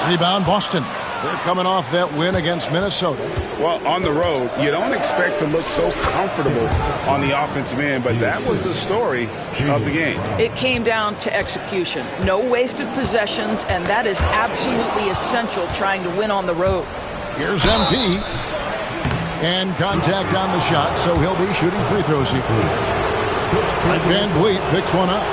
Rebound Boston. They're coming off that win against Minnesota. Well, on the road, you don't expect to look so comfortable on the offensive end, but that was the story of the game. It came down to execution. No wasted possessions, and that is absolutely essential trying to win on the road. Here's MP. And contact on the shot, so he'll be shooting free throws here. Van Vliet picks one up.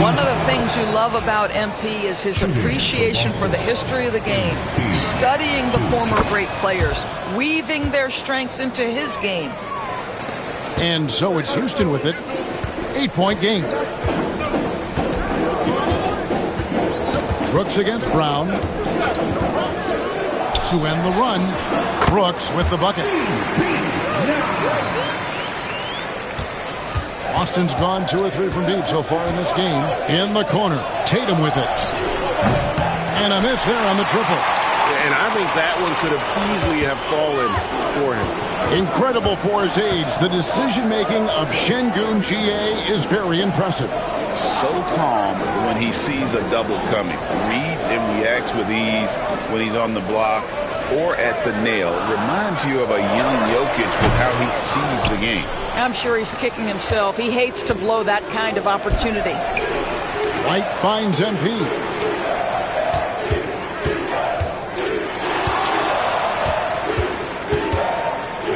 One of the things you love about MP is his appreciation for the history of the game, studying the former great players, weaving their strengths into his game. And so it's Houston with it. 8-point game. Brooks against Brown. To end the run, Brooks with the bucket. Austin's gone 2 or 3 from deep so far in this game. In the corner, Tatum with it. And a miss there on the triple. And I think that one could have easily have fallen for him. Incredible for his age. The decision-making of Şengün GA is very impressive. So calm when he sees a double coming. Reads and reacts with ease when he's on the block or at the nail. Reminds you of a young Jokic with how he sees the game. I'm sure he's kicking himself. He hates to blow that kind of opportunity. White finds MP.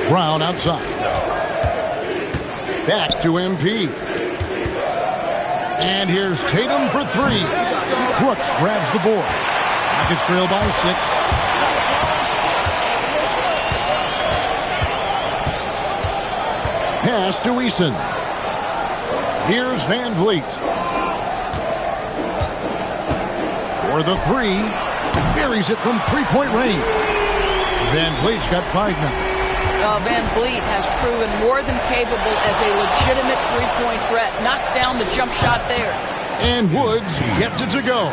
Brown outside. Back to MP. And here's Tatum for 3. Brooks grabs the board. Rockets trail by 6. Pass to Eason. Here's Van Vliet. For the 3. Buries it from 3-point range. Van Vliet's got 5 now. Van Vliet has proven more than capable as a legitimate three-point threat. Knocks down the jump shot there. And Woods gets it to go.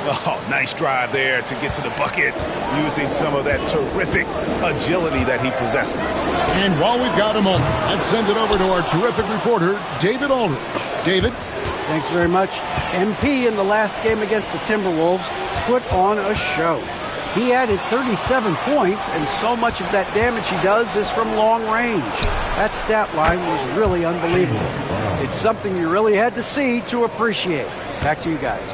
Oh, nice drive there to get to the bucket using some of that terrific agility that he possesses. And while we've got a moment, let's send it over to our terrific reporter, David Aldridge. David? Thanks very much. MP in the last game against the Timberwolves put on a show. He added 37 points, and so much of that damage he does is from long range. That stat line was really unbelievable. It's something you really had to see to appreciate. Back to you guys.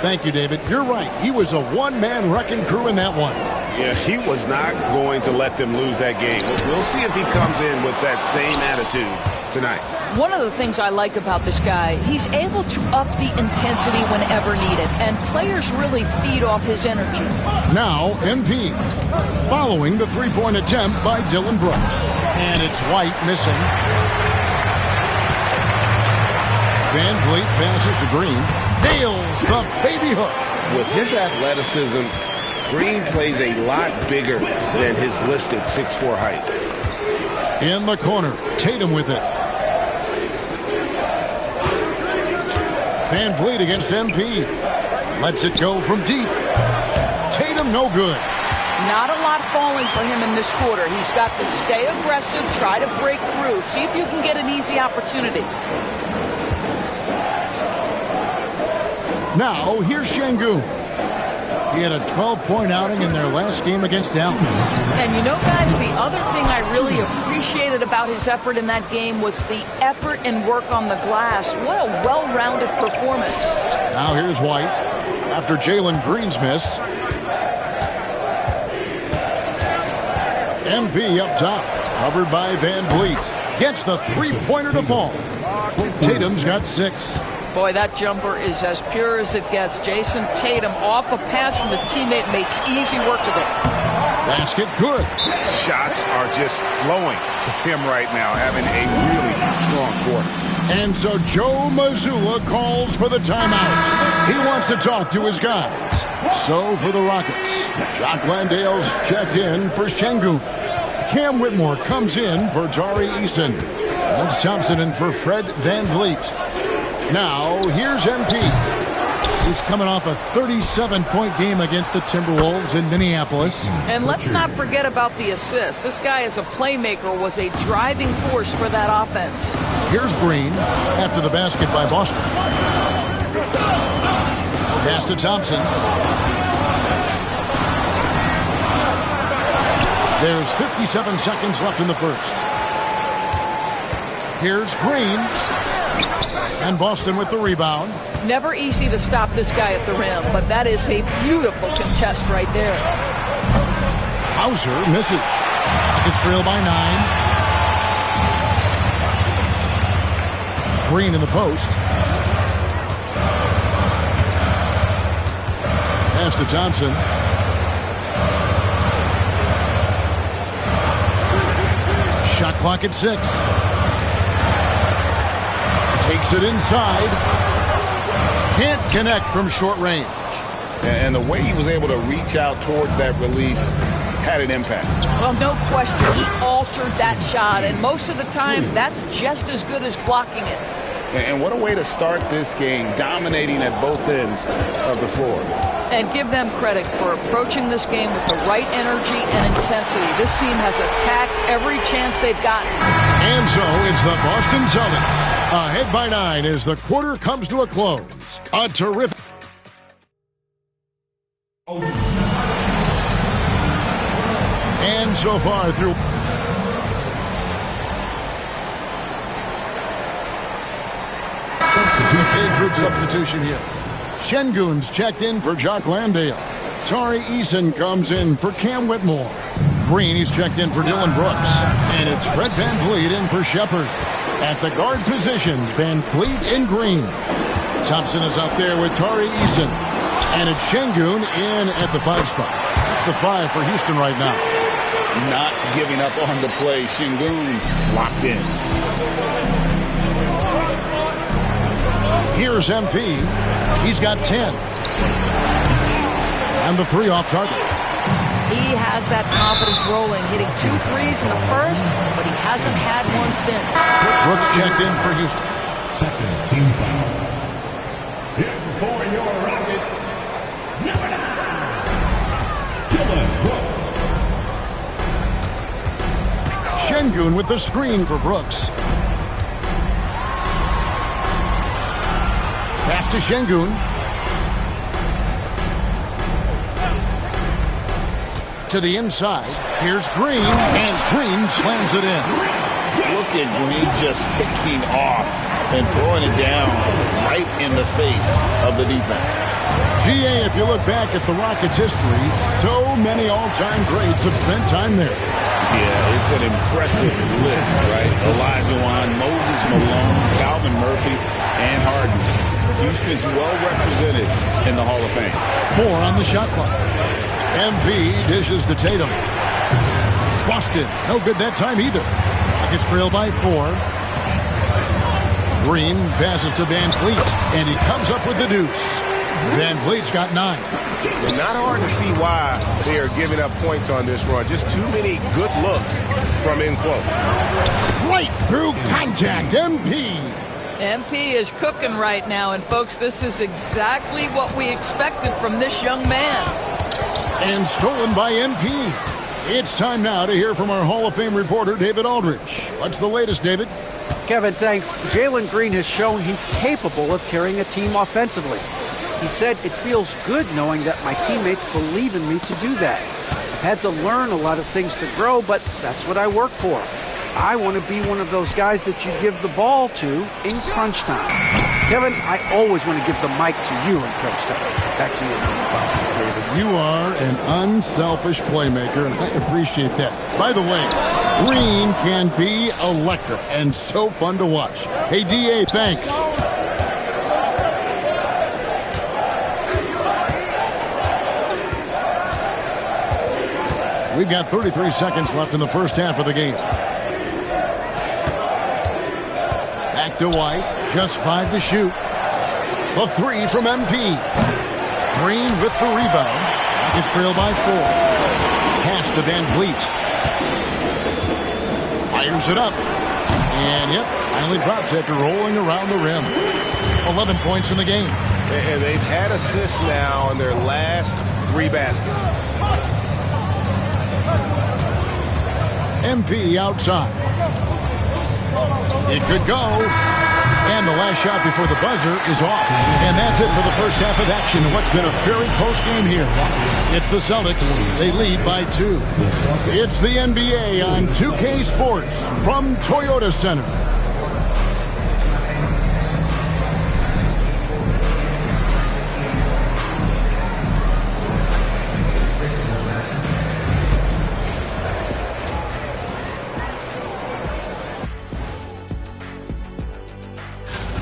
Thank you, David. You're right. He was a one-man wrecking crew in that one. Yeah, he was not going to let them lose that game. We'll see if he comes in with that same attitude tonight. One of the things I like about this guy, he's able to up the intensity whenever needed, and players really feed off his energy. Now, MP, following the three-point attempt by Dylan Brooks. And it's White missing. Van Vliet passes to Green. Nails the baby hook. With his athleticism, Green plays a lot bigger than his listed 6'4" height. In the corner, Tatum with it. Van Vliet against MP. Lets it go from deep. Tatum no good. Not a lot falling for him in this quarter. He's got to stay aggressive, try to break through, see if you can get an easy opportunity. Now, here's Şengün. He had a 12-point outing in their last game against Dallas. And you know, guys, the other thing I really appreciated about his effort in that game was the effort and work on the glass. What a well-rounded performance. Now here's White after Jalen Green's miss. MP up top, covered by Van Vliet. Gets the three-pointer to fall. Tatum's got 6. Boy, that jumper is as pure as it gets. Jason Tatum off a pass from his teammate makes easy work of it. Basket good. Shots are just flowing for him right now, having a really strong quarter. And so Joe Mazzulla calls for the timeout. He wants to talk to his guys. So for the Rockets, Jock Landale's checked in for Şengün. Cam Whitmore comes in for Tari Eason. That's Thompson in for Fred VanVleet. Now, here's MP. He's coming off a 37-point game against the Timberwolves in Minneapolis. And let's not forget about the assists. This guy is a playmaker, was a driving force for that offense. Here's Green after the basket by Boston. Pass to Thompson. There's 57 seconds left in the first. Here's Green. And Boston with the rebound. Never easy to stop this guy at the rim, but that is a beautiful contest right there. Hauser misses. It's trailed by 9. Green in the post. Pass to Thompson. Shot clock at 6. Takes it inside. Can't connect from short range. And the way he was able to reach out towards that release had an impact. Well, no question. He altered that shot, and most of the time, that's just as good as blocking it. And what a way to start this game, dominating at both ends of the floor. And give them credit for approaching this game with the right energy and intensity. This team has attacked every chance they've gotten. And so it's the Boston Celtics ahead by 9 as the quarter comes to a close. A terrific... And so far through... A group substitution here. Şengün's checked in for Jock Landale. Tari Eason comes in for Cam Whitmore. Green, he's checked in for Dylan Brooks. And it's Fred VanVleet in for Shepherd. At the guard position, VanVleet in Green. Thompson is out there with Tari Eason. And it's Şengün in at the 5 spot. It's the 5 for Houston right now. Not giving up on the play. Şengün locked in. Here's MP. He's got 10. And the 3 off target. He has that confidence rolling, hitting 2 threes in the first, but he hasn't had one since. Brooks checked in for Houston. Second team foul. In for your Rockets, number 9, Dylan Brooks. Şengün with the screen for Brooks. Pass to Şengün. To the inside. Here's Green, and Green slams it in. Look at Green just taking off and throwing it down right in the face of the defense. GA, if you look back at the Rockets' history, so many all-time greats have spent time there. Yeah, it's an impressive list, right? Elijah Wan, Moses Malone, Calvin Murphy, and Harden. Houston's well represented in the Hall of Fame. 4 on the shot clock. MP dishes to Tatum. Boston, no good that time either. Rockets trail by 4. Green passes to VanVleet, and he comes up with the deuce. VanVleet's got 9. Not hard to see why they are giving up points on this run. Just too many good looks from in close. Right through contact, MP. MP is cooking right now, and folks, this is exactly what we expected from this young man. And stolen by MP. It's time now to hear from our Hall of Fame reporter, David Aldridge. What's the latest, David? Kevin, thanks. Jalen Green has shown he's capable of carrying a team offensively. He said, "It feels good knowing that my teammates believe in me to do that. I've had to learn a lot of things to grow, but that's what I work for. I want to be one of those guys that you give the ball to in crunch time." Kevin, I always want to give the mic to you in crunch time. Back to you. David, you are an unselfish playmaker, and I appreciate that. By the way, Green can be electric and so fun to watch. Hey, DA, thanks. We've got 33 seconds left in the first half of the game. Back to White. Just 5 to shoot. The 3 from MP. Green with the rebound. It's trailed by 4. Pass to Van Vliet. Fires it up. And, yep, finally drops after rolling around the rim. 11 points in the game. And they've had assists now in their last 3 baskets. MP outside. It could go. And the last shot before the buzzer is off. And that's it for the first half of action. What's been a very close game here. It's the Celtics. They lead by 2. It's the NBA on 2K Sports from Toyota Center.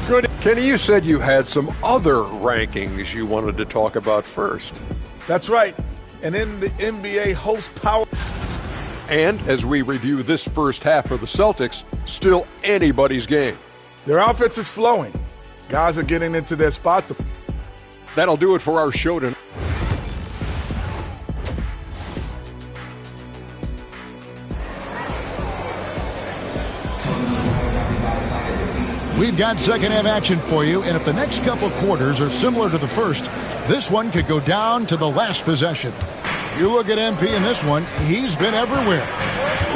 Good. Kenny, you said you had some other rankings you wanted to talk about first. That's right. And in the NBA host power. And as we review this first half of the Celtics, still anybody's game. Their offense is flowing. Guys are getting into their spot. That'll do it for our show tonight. We've got second half action for you, and if the next couple quarters are similar to the first, this one could go down to the last possession. You look at MP in this one, he's been everywhere.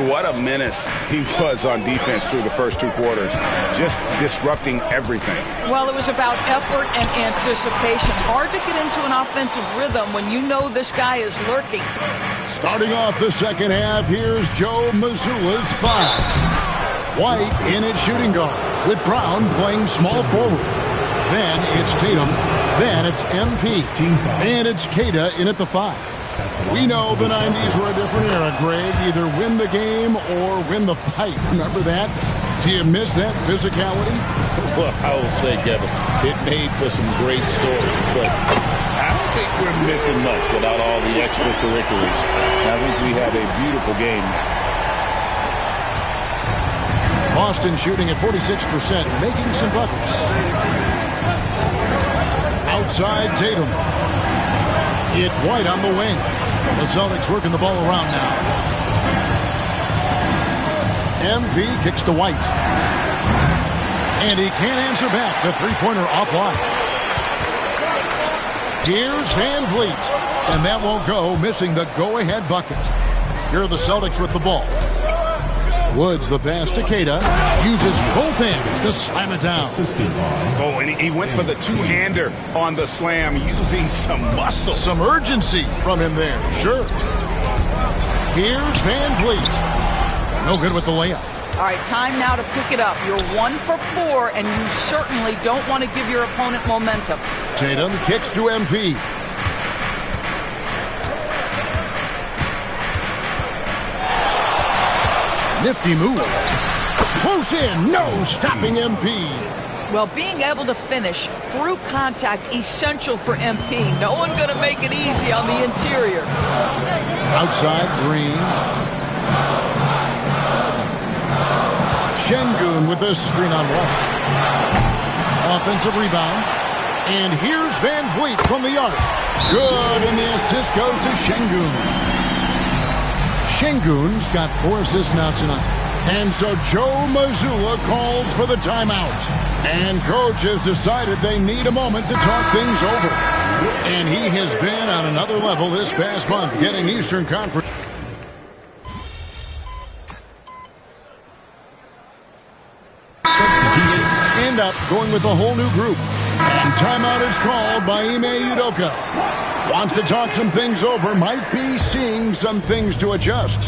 What a menace he was on defense through the first 2 quarters, just disrupting everything. Well, it was about effort and anticipation. Hard to get into an offensive rhythm when you know this guy is lurking. Starting off the second half, here's Joe Mazzulla's 5. White in at shooting guard, with Brown playing small forward. Then it's Tatum. Then it's MP. And it's Keita in at the 5. We know the 90s were a different era, Greg. Either win the game or win the fight. Remember that? Do you miss that physicality? Well, I will say, Kevin, it made for some great stories, but I don't think we're missing much without all the extracurriculars. I think we have a beautiful game now. Boston shooting at 46%, making some buckets. Outside Tatum. It's White on the wing. The Celtics working the ball around now. MP kicks to White. And he can't answer back. The three-pointer offline. Here's Van Vliet. And that won't go, missing the go-ahead bucket. Here are the Celtics with the ball. Woods, the pass to Keita, uses both hands to slam it down. Oh, and he went for the two-hander on the slam, using some muscle. Some urgency from him there, sure. Here's Van Vliet. No good with the layup. All right, time now to pick it up. You're 1 for 4, and you certainly don't want to give your opponent momentum. Tatum kicks to MP. Nifty move. Close in. No stopping MP. Well, being able to finish through contact, essential for MP. No one going to make it easy on the interior. Outside, Green. Şengün with a screen on White. Offensive rebound. And here's Van Vliet from the arc. Good, and the assist goes to Şengün. Şengün's got 4 assists now tonight. And so Joe Mazzulla calls for the timeout. And coach has decided they need a moment to talk things over. And he has been on another level this past month, getting Eastern Conference. End up going with a whole new group. And timeout is called by Ime Udoka. Wants to talk some things over, might be seeing some things to adjust.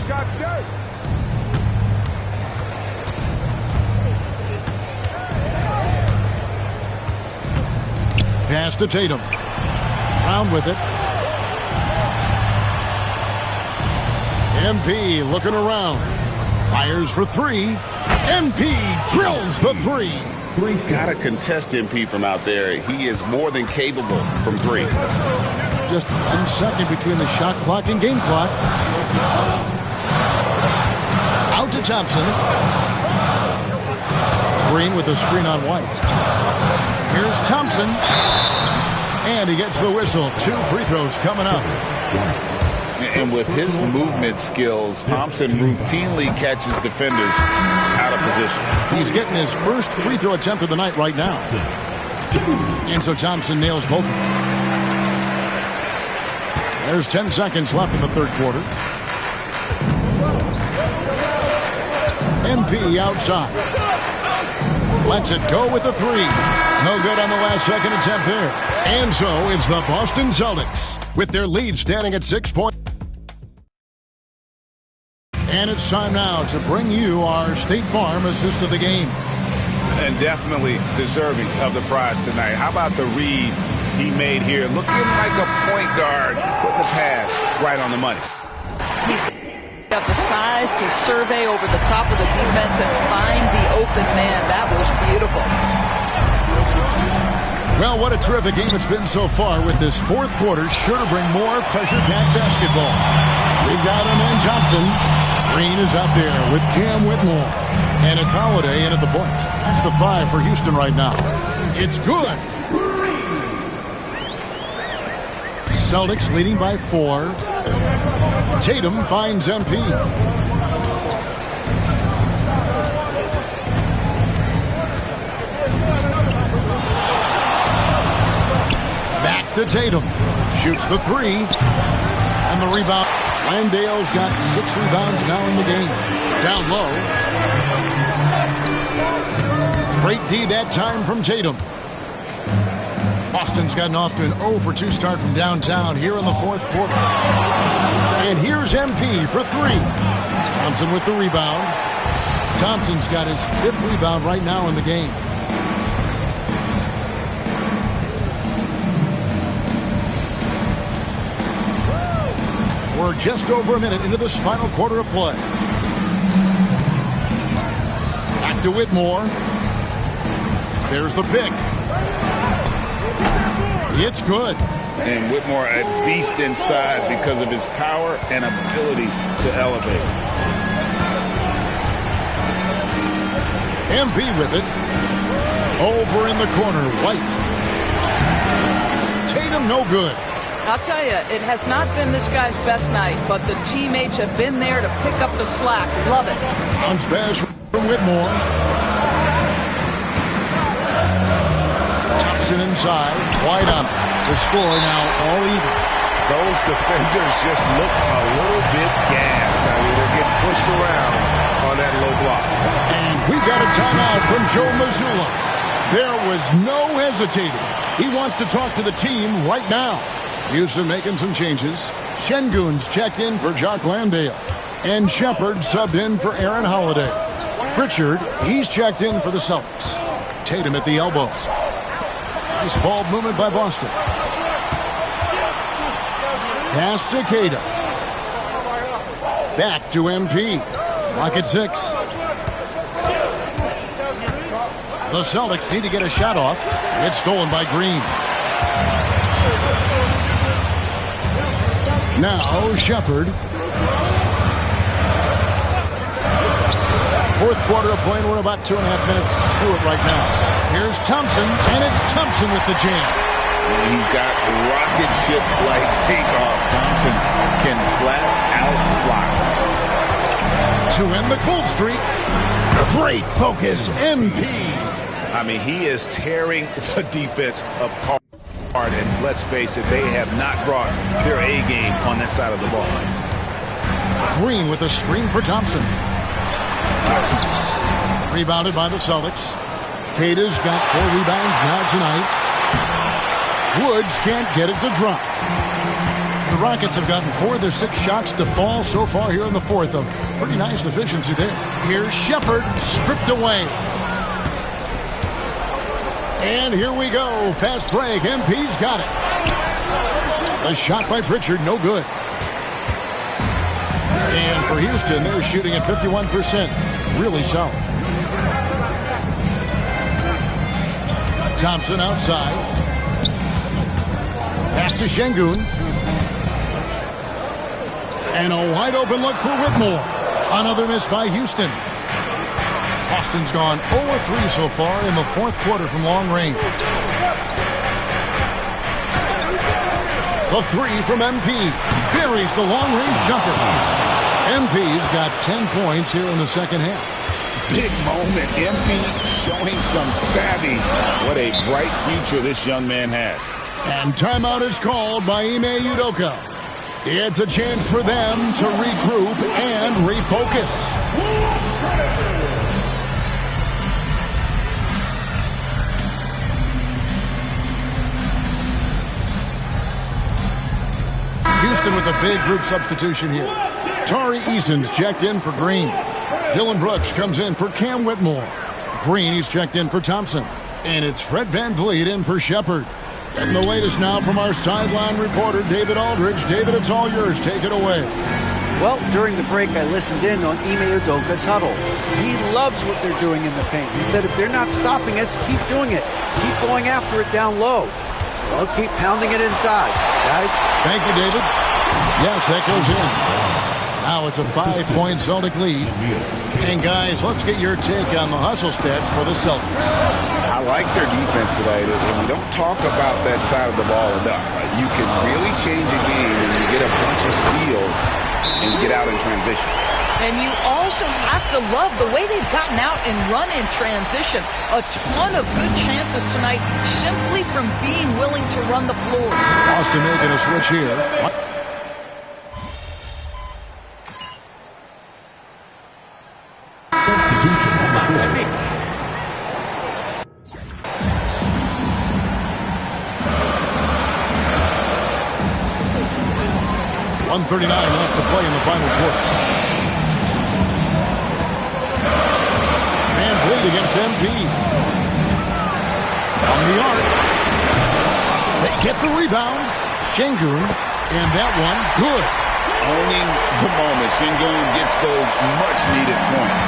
Pass to Tatum. Brown with it. MP looking around. Fires for 3. MP drills the 3. Got to contest MP from out there. He is more than capable from 3. Just 1 second between the shot clock and game clock. Out to Thompson. Green with a screen on White. Here's Thompson. And he gets the whistle. 2 free throws coming up. And with his movement skills, Thompson routinely catches defenders out of position. He's getting his first free throw attempt of the night right now. And so Thompson nails both of them. There's 10 seconds left in the third quarter. MP outside. Lets it go with the 3. No good on the last second attempt there. And so it's the Boston Celtics with their lead standing at 6 points. And it's time now to bring you our State Farm assist of the game. And definitely deserving of the prize tonight. How about the read he made here? Looking like a point guard, putting the pass right on the money. He's got the size to survey over the top of the defense and find the open man. That was beautiful. Well, what a terrific game it's been so far, with this fourth quarter sure to bring more pressure-packed basketball. We've got Amen Johnson. Green is out there with Cam Whitmore. And it's Holiday in at the point. That's the 5 for Houston right now. It's good. Celtics leading by 4. Tatum finds MP. Back to Tatum. Shoots the 3. And the rebound. Landale's got 6 rebounds now in the game. Down low. Great D that time from Tatum. Boston's gotten off to an 0 for 2 start from downtown here in the fourth quarter. And here's MP for 3. Thompson with the rebound. Thompson's got his 5th rebound right now in the game. We're just over a minute into this final quarter of play. Back to Whitmore. There's the pick. It's good. And Whitmore a beast inside because of his power and ability to elevate. MP with it. Over in the corner, White. Tatum no good. I'll tell you, it has not been this guy's best night, but the teammates have been there to pick up the slack. Love it. Bounce pass from Whitmore. Thompson inside. White on it. The score now all even. Those defenders just look a little bit gassed. I mean, they're getting pushed around on that low block. And we've got a timeout from Joe Mazzulla. There was no hesitating. He wants to talk to the team right now. Houston making some changes. Şengün's checked in for Jock Landale. And Shepard subbed in for Aaron Holiday. Pritchard, he's checked in for the Celtics. Tatum at the elbow. Nice ball movement by Boston. Pass to Keita. Back to MP. Clock at 6. The Celtics need to get a shot off. It's stolen by Green. Now Shepard. Fourth quarter of play, and we're about 2.5 minutes through it right now. Here's Thompson, and it's Thompson with the jam. He's got rocket ship-like takeoff. Thompson can flat out fly. To end the cold streak, great focus, MP. I mean, he is tearing the defense apart. And let's face it, they have not brought their A game on that side of the ball. Green with a screen for Thompson. Rebounded by the Celtics. Keita's got 4 rebounds now tonight. Woods can't get it to drop. The Rockets have gotten 4 of their 6 shots to fall so far here in the fourth. A pretty nice efficiency there. Here's Shepard, stripped away. And here we go. Fast break. MP's got it. A shot by Pritchard, no good. And for Houston, they're shooting at 51%. Really solid. Thompson outside. Pass to Şengün. And a wide open look for Whitmore. Another miss by Houston. Boston's gone 0-3 so far in the fourth quarter from long range. The three from MP. Buries the long-range jumper. MP's got 10 points here in the second half. Big moment. MP showing some savvy. What a bright future this young man has. And timeout is called by Ime Udoka. It's a chance for them to regroup and refocus. Houston with a big group substitution here. Tari Eason's checked in for Green. Dylan Brooks comes in for Cam Whitmore. Green, he's checked in for Thompson. And it's Fred VanVleet in for Shepard. And the latest now from our sideline reporter, David Aldridge. David, it's all yours. Take it away. Well, during the break, I listened in on Ime Udoka's huddle. He loves what they're doing in the paint. He said, if they're not stopping us, keep doing it. Keep going after it down low. So they'll keep pounding it inside. Guys? Thank you, David. Yes, that goes in. Now it's a 5-point Celtic lead. And guys, let's get your take on the hustle stats for the Celtics. I like their defense today, and we don't talk about that side of the ball enough. You can really change a game when you get a bunch of steals and get out in transition. And you also have to love the way they've gotten out and run in transition. A ton of good chances tonight simply from being willing to run the floor. Boston making a switch here. Substitution on the court. 1:39 left to play in the final quarter. VanVleet against MP. From the arc. They get the rebound. Şengün, and that one good. Owning the moment. Şengün gets those much-needed points.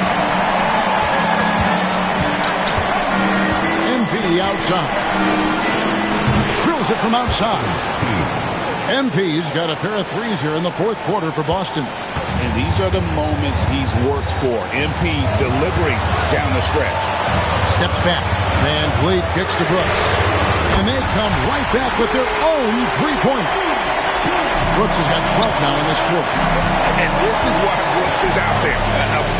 MP outside. Drills it from outside. MP's got a pair of threes here in the fourth quarter for Boston. And these are the moments he's worked for. MP delivering down the stretch. Steps back. VanVleet kicks to Brooks. And they come right back with their own three-pointer. Brooks has got 12 now in this quarter. And this is why Brooks is out there.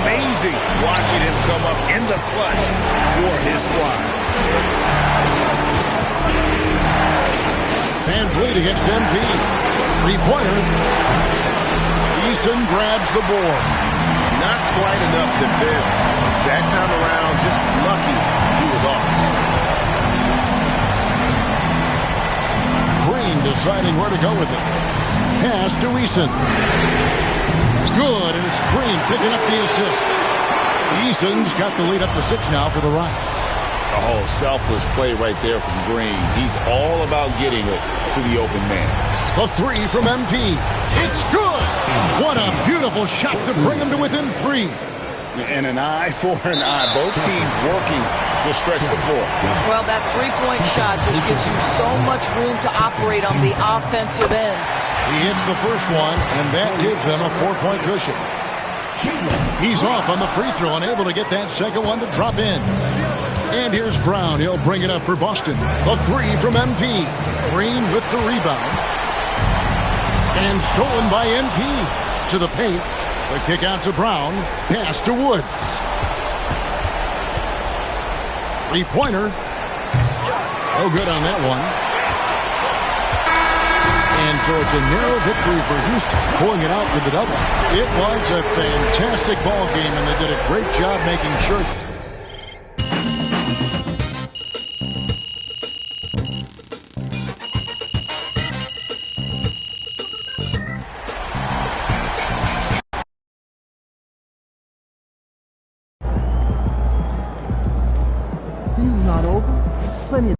Amazing watching him come up in the clutch for his squad. VanVleet against MP. Three-pointer. Eason grabs the board. Not quite enough defense. That time around, just lucky he was off. Green deciding where to go with it. Pass to Eason. Good, and it's Green picking up the assist. Eason's got the lead up to 6 now for the Rockets. Oh, selfless play right there from Green. He's all about getting it to the open man. The three from MP. It's good. What a beautiful shot to bring him to within 3. And an eye for an eye. Both teams working to stretch the floor. Well, that three-point shot just gives you so much room to operate on the offensive end. He hits the first one, and that gives them a 4-point cushion. He's off on the free throw, unable to get that second one to drop in. And here's Brown. He'll bring it up for Boston. The three from MP. Green with the rebound. And stolen by MP. To the paint. The kick out to Brown. Pass to Woods. Three-pointer. No good on that one. And so it's a narrow victory for Houston, pulling it out for the double. It was a fantastic ball game, and they did a great job making sure. Season's not over. Plenty of